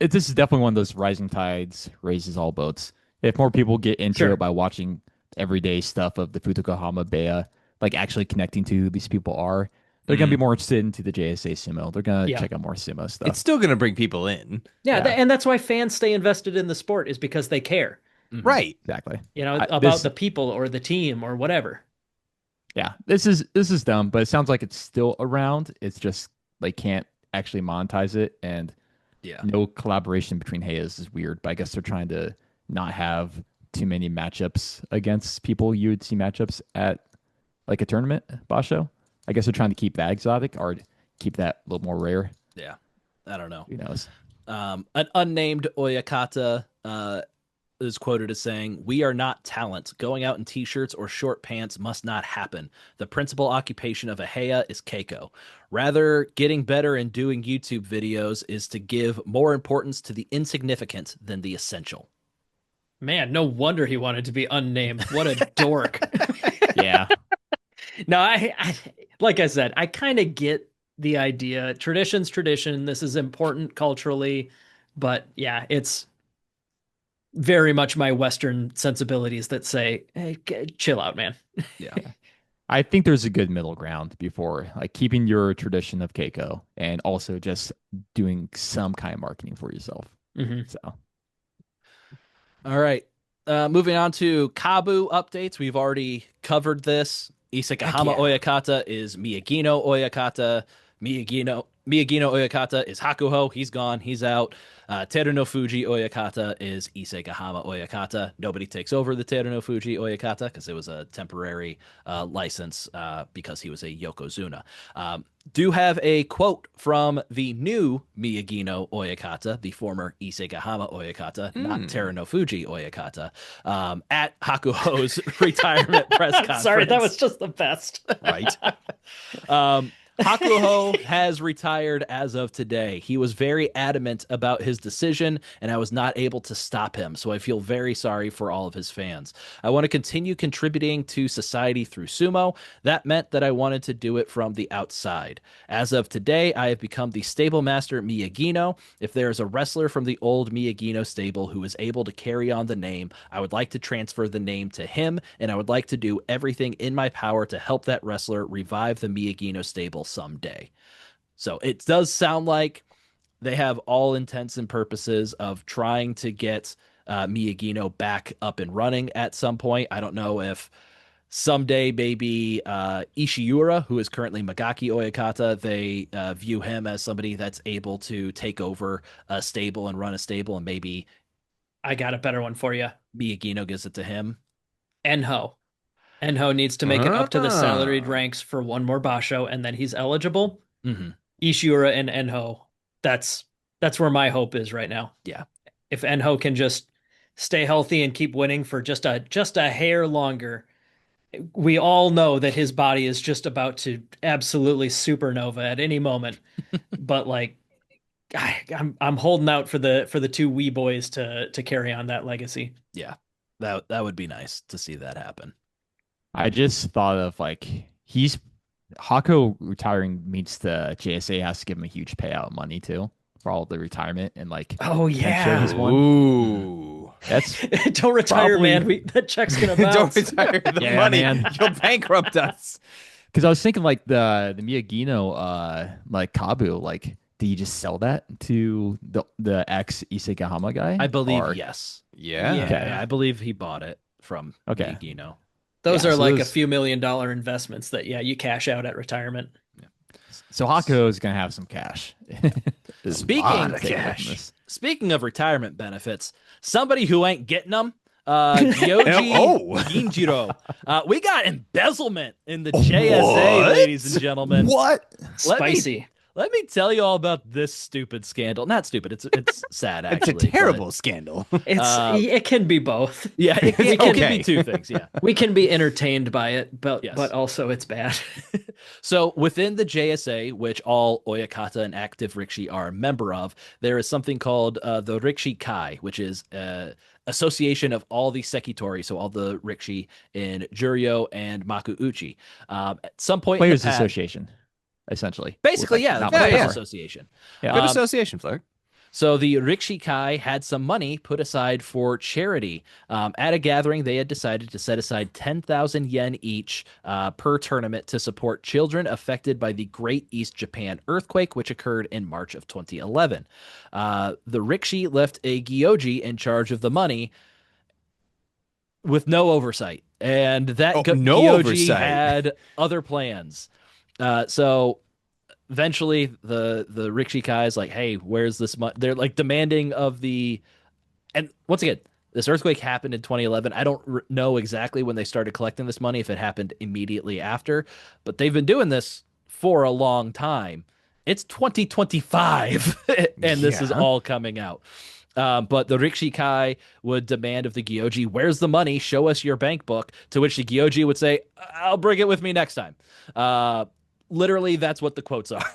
is definitely one of those rising tides raises all boats. If more people get into it by watching everyday stuff of the Futagohama Bea, like actually connecting to who these people are, they're gonna be more interested into the JSA sumo. They're gonna check out more sumo stuff. It's still gonna bring people in. And that's why fans stay invested in the sport, is because they care. Right. Exactly. About the people or the team or whatever. Yeah, this is dumb, but it sounds like it's still around. It's just they can't actually monetize it, and Yeah. no collaboration between Heias is weird. But I guess they're trying to not have too many matchups against people you would see matchups at like a tournament, Basho. I guess they're trying to keep that exotic or keep that a little more rare. Yeah. I don't know. Who knows? An unnamed Oyakata is quoted as saying, "We are not talent. Going out in t-shirts or short pants must not happen. The principal occupation of a Heya is Keiko. Rather, getting better and doing YouTube videos is to give more importance to the insignificant than the essential." Man, no wonder he wanted to be unnamed. What a dork. Yeah. No, I like I said, I kind of get the idea. Tradition's tradition. This is important culturally, but yeah, it's very much my Western sensibilities that say, "Hey, chill out, man." Yeah. I think there's a good middle ground before like keeping your tradition of Keiko and also just doing some kind of marketing for yourself. Mm-hmm. So All right. Moving on to Kabu updates. We've already covered this. Isegahama Oyakata is Miyagino Oyakata. Miyagino Oyakata is Hakuho. He's gone. He's out. Teru no Fuji Oyakata is Isegahama Oyakata. Nobody takes over the Teru no Fuji Oyakata because it was a temporary license because he was a Yokozuna. Do have a quote from the new Miyagino Oyakata, the former Isegahama Oyakata, not Teru no Fuji Oyakata, at Hakuho's retirement press conference. Sorry, that was just the best. Right. Hakuho has retired as of today. He was very adamant about his decision, and I was not able to stop him, so I feel very sorry for all of his fans. I want to continue contributing to society through sumo. That meant that I wanted to do it from the outside. As of today, I have become the stable master Miyagino. If there is a wrestler from the old Miyagino stable who is able to carry on the name, I would like to transfer the name to him, and I would like to do everything in my power to help that wrestler revive the Miyagino stable someday. So it does sound like they have all intents and purposes of trying to get Miyagino back up and running at some point. I don't know if someday maybe Ishiura, who is currently Magaki Oyakata, they view him as somebody that's able to take over a stable and run a stable, and maybe I got a better one for you. Miyagino gives it to him. Enho. Enho needs to make it up to the salaried ranks for one more basho, and then he's eligible. Mm-hmm. Ishiura and Enho. That's where my hope is right now. Yeah. If Enho can just stay healthy and keep winning for just a hair longer, we all know that his body is just about to absolutely supernova at any moment. But like, I'm holding out for the two wee boys to carry on that legacy. Yeah, that would be nice to see that happen. I just thought of like Hako retiring means the JSA has to give him a huge payout of money too for all the retirement and like Oh yeah. he's won. Ooh. That's Don't retire, probably- man. That check's gonna bounce. Don't retire the Yeah, money. man. You'll bankrupt us. because I was thinking like the Miyagino like Kabu, like do you just sell that to the ex Isegahama guy? I believe Or- yes. Yeah. Yeah. Okay, I believe he bought it from Okay. Miyagino. Those Yeah, are so like those- a few $1 million investments that you cash out at retirement. So Hako is gonna have some cash. Speaking lot of of cash. Speaking of retirement benefits, somebody who ain't getting them, Gyoji Oh. Ginjiro. We got embezzlement in the JSA, What? ladies and gentlemen. What? Spicy. Let me tell you all about this stupid scandal. Not stupid. It's sad, actually. It's a terrible scandal. It can be both. Yeah, it can Okay. be two things. Yeah. We can be entertained by it, but Yes. but also it's bad. So within the JSA, which all Oyakata and active Rikishi are a member of, there is something called the Rikishi Kai, which is association of all the Sekitori, so all the Rikishi in Juryo and Makuuchi. At some point, in Players the past- Association, essentially. basically, With, yeah, not the much Players power. Association. Yeah. Good association, Flair. So the Rikishi Kai had some money put aside for charity. At a gathering, they had decided to set aside 10,000 yen each per tournament to support children affected by the Great East Japan earthquake, which occurred in March of 2011. The Rikishi left a Gyoji in charge of the money with no oversight. And that Oh, no Gyoji oversight. had other plans. So eventually the Rikshikai is like, hey, where's this money? They're like demanding of the, and once again, this earthquake happened in 2011. I don't know exactly when they started collecting this money, if it happened immediately after, but they've been doing this for a long time. It's 2025, and this is all coming out. But the Rikshikai would demand of the Gyoji, where's the money? Show us your bank book. To which the Gyoji would say, I'll bring it with me next time. Literally, that's what the quotes are.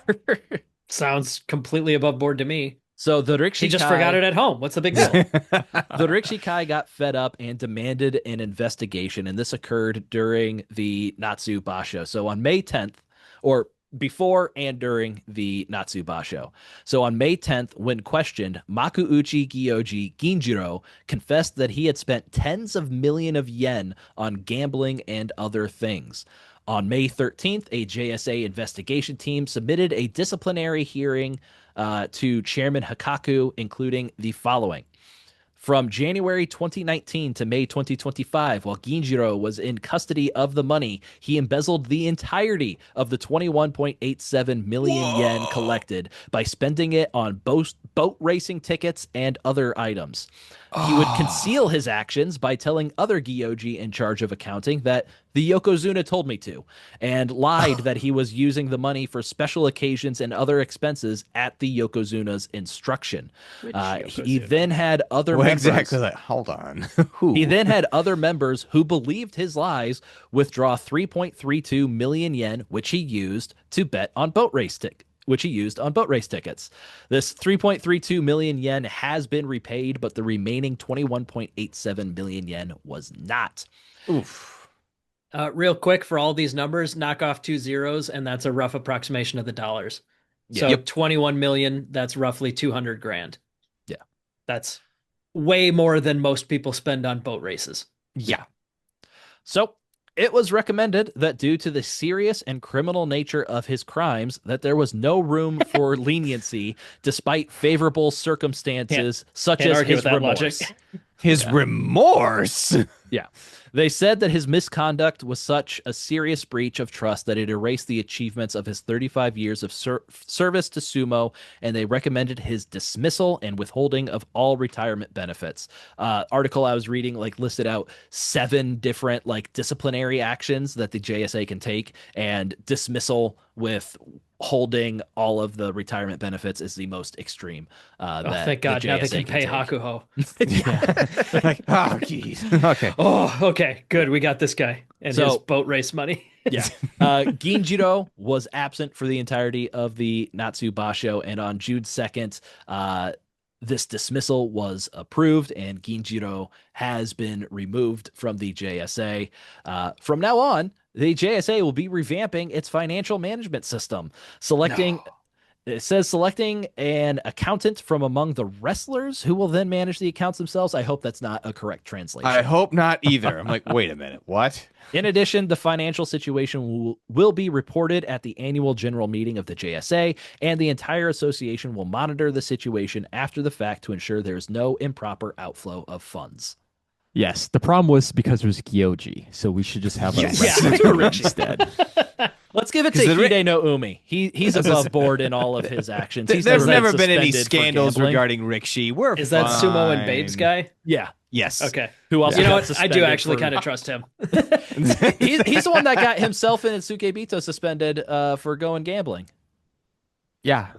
Sounds completely above board to me. So the Rikshikai... He just forgot it at home. What's the big deal? The Rikshikai got fed up and demanded an investigation, and this occurred during the Natsu Basho. So on May 10th, or before and during the Natsu Basho. So on May 10th, when questioned, Makuuchi Gyoji Ginjiro confessed that he had spent tens of millions of yen on gambling and other things. On May 13th, a JSA investigation team submitted a disciplinary hearing to Chairman Hikaku, including the following. From January 2019 to May 2025, while Ginjiro was in custody of the money, he embezzled the entirety of the 21.87 million yen collected by spending it on boat racing tickets and other items. He would conceal his actions by telling other Gyoji in charge of accounting that the Yokozuna told me to, and lied that he was using the money for special occasions and other expenses at the Yokozuna's instruction. He then had other members. Exactly. Like, hold on. He then had other members who believed his lies withdraw 3.32 million yen, which he used to bet on boat race tickets. This 3.32 million yen has been repaid, but the remaining 21.87 million yen was not. Oof. Real quick, for all these numbers, knock off 2 zeros, and that's a rough approximation of the dollars. Yeah. So 21 million, that's roughly 200 grand. Yeah. That's way more than most people spend on boat races. Yeah. So it was recommended that due to the serious and criminal nature of his crimes, that there was no room for leniency despite favorable circumstances such Can't as argue his with that remorse. logic. His remorse. Yeah. They said that his misconduct was such a serious breach of trust that it erased the achievements of his 35 years of service to Sumo, and they recommended his dismissal and withholding of all retirement benefits. Article I was reading listed out 7 different disciplinary actions that the JSA can take, and dismissal with holding all of the retirement benefits is the most extreme. Thank God, now they can pay Hakuho. Oh, geez. Okay. Oh, okay, good. We got this guy and his boat race money. Yeah. Ginjiro was absent for the entirety of the Natsu Basho, and on June 2nd, this dismissal was approved, and Ginjiro has been removed from the JSA. From now on, the JSA will be revamping its financial management system, selecting an accountant from among the wrestlers who will then manage the accounts themselves. I hope that's not a correct translation. I hope not either. I'm like, wait a minute, what? In addition, the financial situation will be reported at the annual general meeting of the JSA, and the entire association will monitor the situation after the fact to ensure there is no improper outflow of funds. Yes, the problem was because it was Gyoji, so we should just have a Rikshikai instead. Let's give it to Hide no Umi. He's above board in all of his actions. There's never been any scandals regarding Rikshi. Is that Sumo and Babes guy? Yeah. Yes. Okay. Who also You know what? I do actually kind of trust him. He's the one that got himself and Tsukebito suspended for going gambling. Yeah.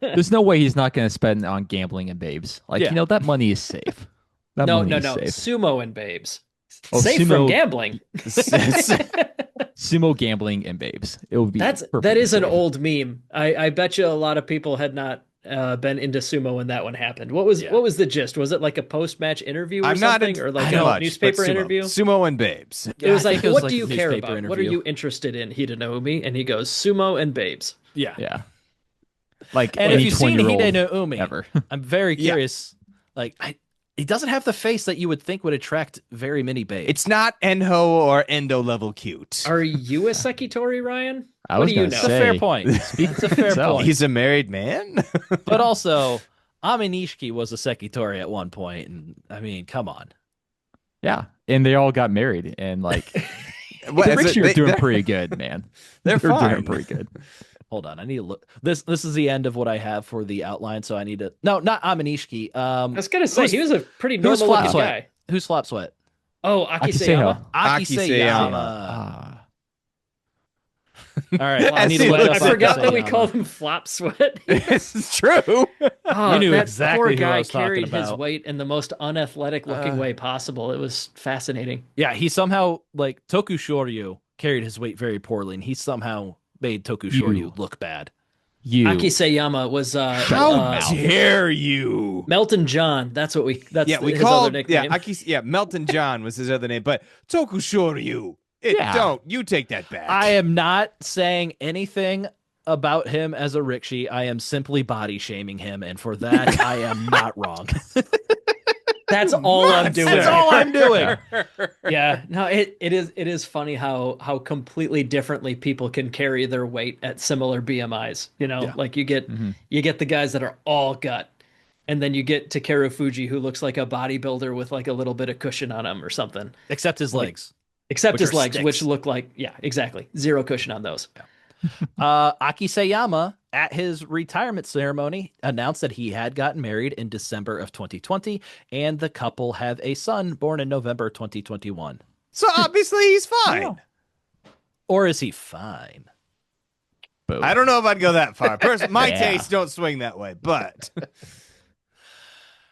There's no way he's not going to spend on gambling and babes. That money is safe. No. Safe. Sumo and Babes. Oh, Safe from gambling. Sumo gambling and babes. It would be that is an old meme. I bet you a lot of people had not been into sumo when that one happened. What was the gist? Was it like a post-match interview or something, or like a newspaper interview? Sumo and Babes. It was like, what do you care about? Interview. What are you interested in, Hide no Umi? And he goes, Sumo and Babes. Yeah. Like, and if you've seen Hide no Umi, ever. I'm very curious. He doesn't have the face that you would think would attract very many babes. It's not Enho or Endo level cute. Are you a Sekitori, Ryan? What do you know? It's a fair point. It's a fair point. He's a married man. But also, Aminishiki was a Sekitori at one point, and I mean, come on. Yeah, and they all got married, and What, The is Ricks it- are doing they're- pretty good, man. They're doing fine. pretty good. Hold on, I need to look. This is the end of what I have for the outline, so I need to. No, not Aminishiki. I was gonna say who's- he was a pretty who's normal Flop looking Sweat? guy. Who's Flop Sweat? Oh, Akiseyama. Akiseyama. Akiseyama. All right, I need to See, look look, up I forgot that we Akiseyama. called him Flop Sweat. It's true. Oh, You knew that exactly poor who I guy was talking carried his about. weight in the most unathletic looking way possible. It was fascinating. Yeah, he somehow like Toku Shoryu carried his weight very poorly, and he somehow made Toku Shoryu look bad. You. Akiseyama was How dare you? Melton John. That's what that's Yeah, we his called other nickname. Melton John was his other name, but Tokushoryu. Yeah. You take that back. I am not saying anything about him as a rickshi. I am simply body shaming him, and for that, I am not wrong. That's all I'm doing. That's all I'm doing. Yeah, no, it is funny how completely differently people can carry their weight at similar BMIs. You know, Yeah. like you get the guys that are all gut, and then you get Takeru Fuji, who looks like a bodybuilder with like a little bit of cushion on him or something. Except his legs. Except Which his are legs, sticks. which look like exactly zero cushion on those. Akiseyama, at his retirement ceremony, announced that he had gotten married in December of 2020, and the couple have a son born in November 2021. So obviously he's fine. Or is he fine? Both. I don't know if I'd go that far. My Yeah. tastes don't swing that way, but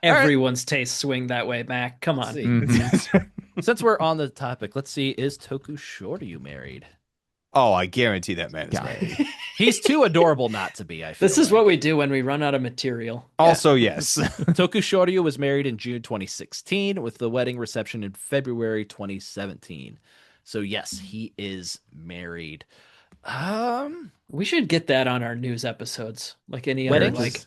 Everyone's tastes swing that way, Mac. Come on. Let's see. Since we're on the topic, let's see, is Toku Shoryu married? oh, I guarantee that man is God. married. He's too adorable not to be, I feel This is like. what we do when we run out of material. Also, yes. Toku Shoryu was married in June 2016 with the wedding reception in February 2017. So yes, he is married. We should get that on our news episodes. Like any Weddings? other like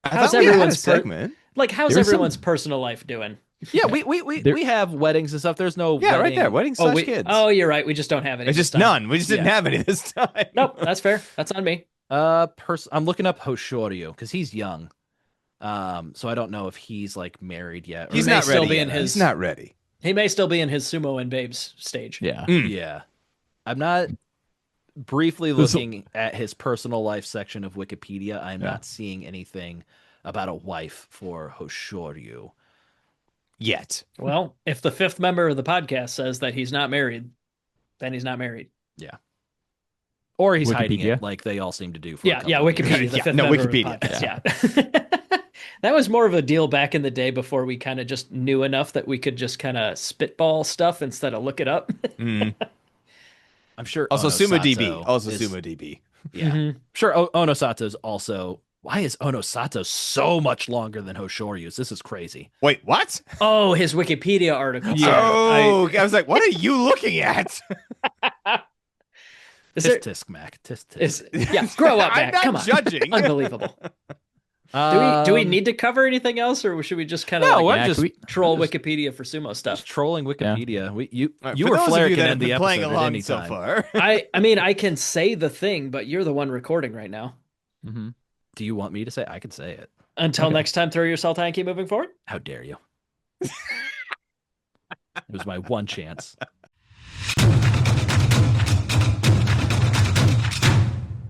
I How's thought we had a everyone's segment? how's There was everyone's some- personal life doing? Yeah, There- we have weddings and stuff. There's no Yeah, right wedding. there. Wedding slash kids. Oh, you're right. We just don't have any. it's this just time. none. We just didn't Yeah. have any this time. Nope, that's fair. That's on me. I'm looking up Hoshoryu because he's young. So I don't know if he's like married yet. Or He's may not still ready. be Yet. in his- He's not ready. He may still be in his Sumo and Babes stage. Yeah. Yeah. I'm not briefly There's a- looking at his personal life section of Wikipedia. I'm Yeah. not seeing anything about a wife for Hoshoryu. Yet. Well, if the fifth member of the podcast says that he's not married, then he's not married. Or he's hiding Wikipedia? it like they all seem to do. For Yeah, Wikipedia. The Yeah, fifth no, member of the Wikipedia. podcast, yeah. That was more of a deal back in the day before we kind of just knew enough that we could just kind of spitball stuff instead of look it up. Mm. I'm sure. Also, Sumo DB. Onosato Also, is- Sumo DB. Yeah. Mhm. Sure. Onosato's also. Why is Onosato so much longer than Hoshoryu's? This is crazy. Wait, what? Oh, his Wikipedia article. Yeah. Sorry. Oh, I was like, what are you looking at? Is Tisk there, tisk Mac. Tisk tisk. is, yeah, grow up, I'm Mac. not Come on. judging. Unbelievable. Do we need to cover anything else, or should we just kind of No, like I'm just troll Wikipedia for sumo just stuff? trolling Wikipedia. You All right, you for or those of Flair you can that end have the been playing episode at along any so time. far. I mean, I can say the thing, but you're the one recording right now. Mm-hmm. Do you want me to say? I can say it. Until Okay. next time, throw yourself tanky moving forward. How dare you? It was my one chance.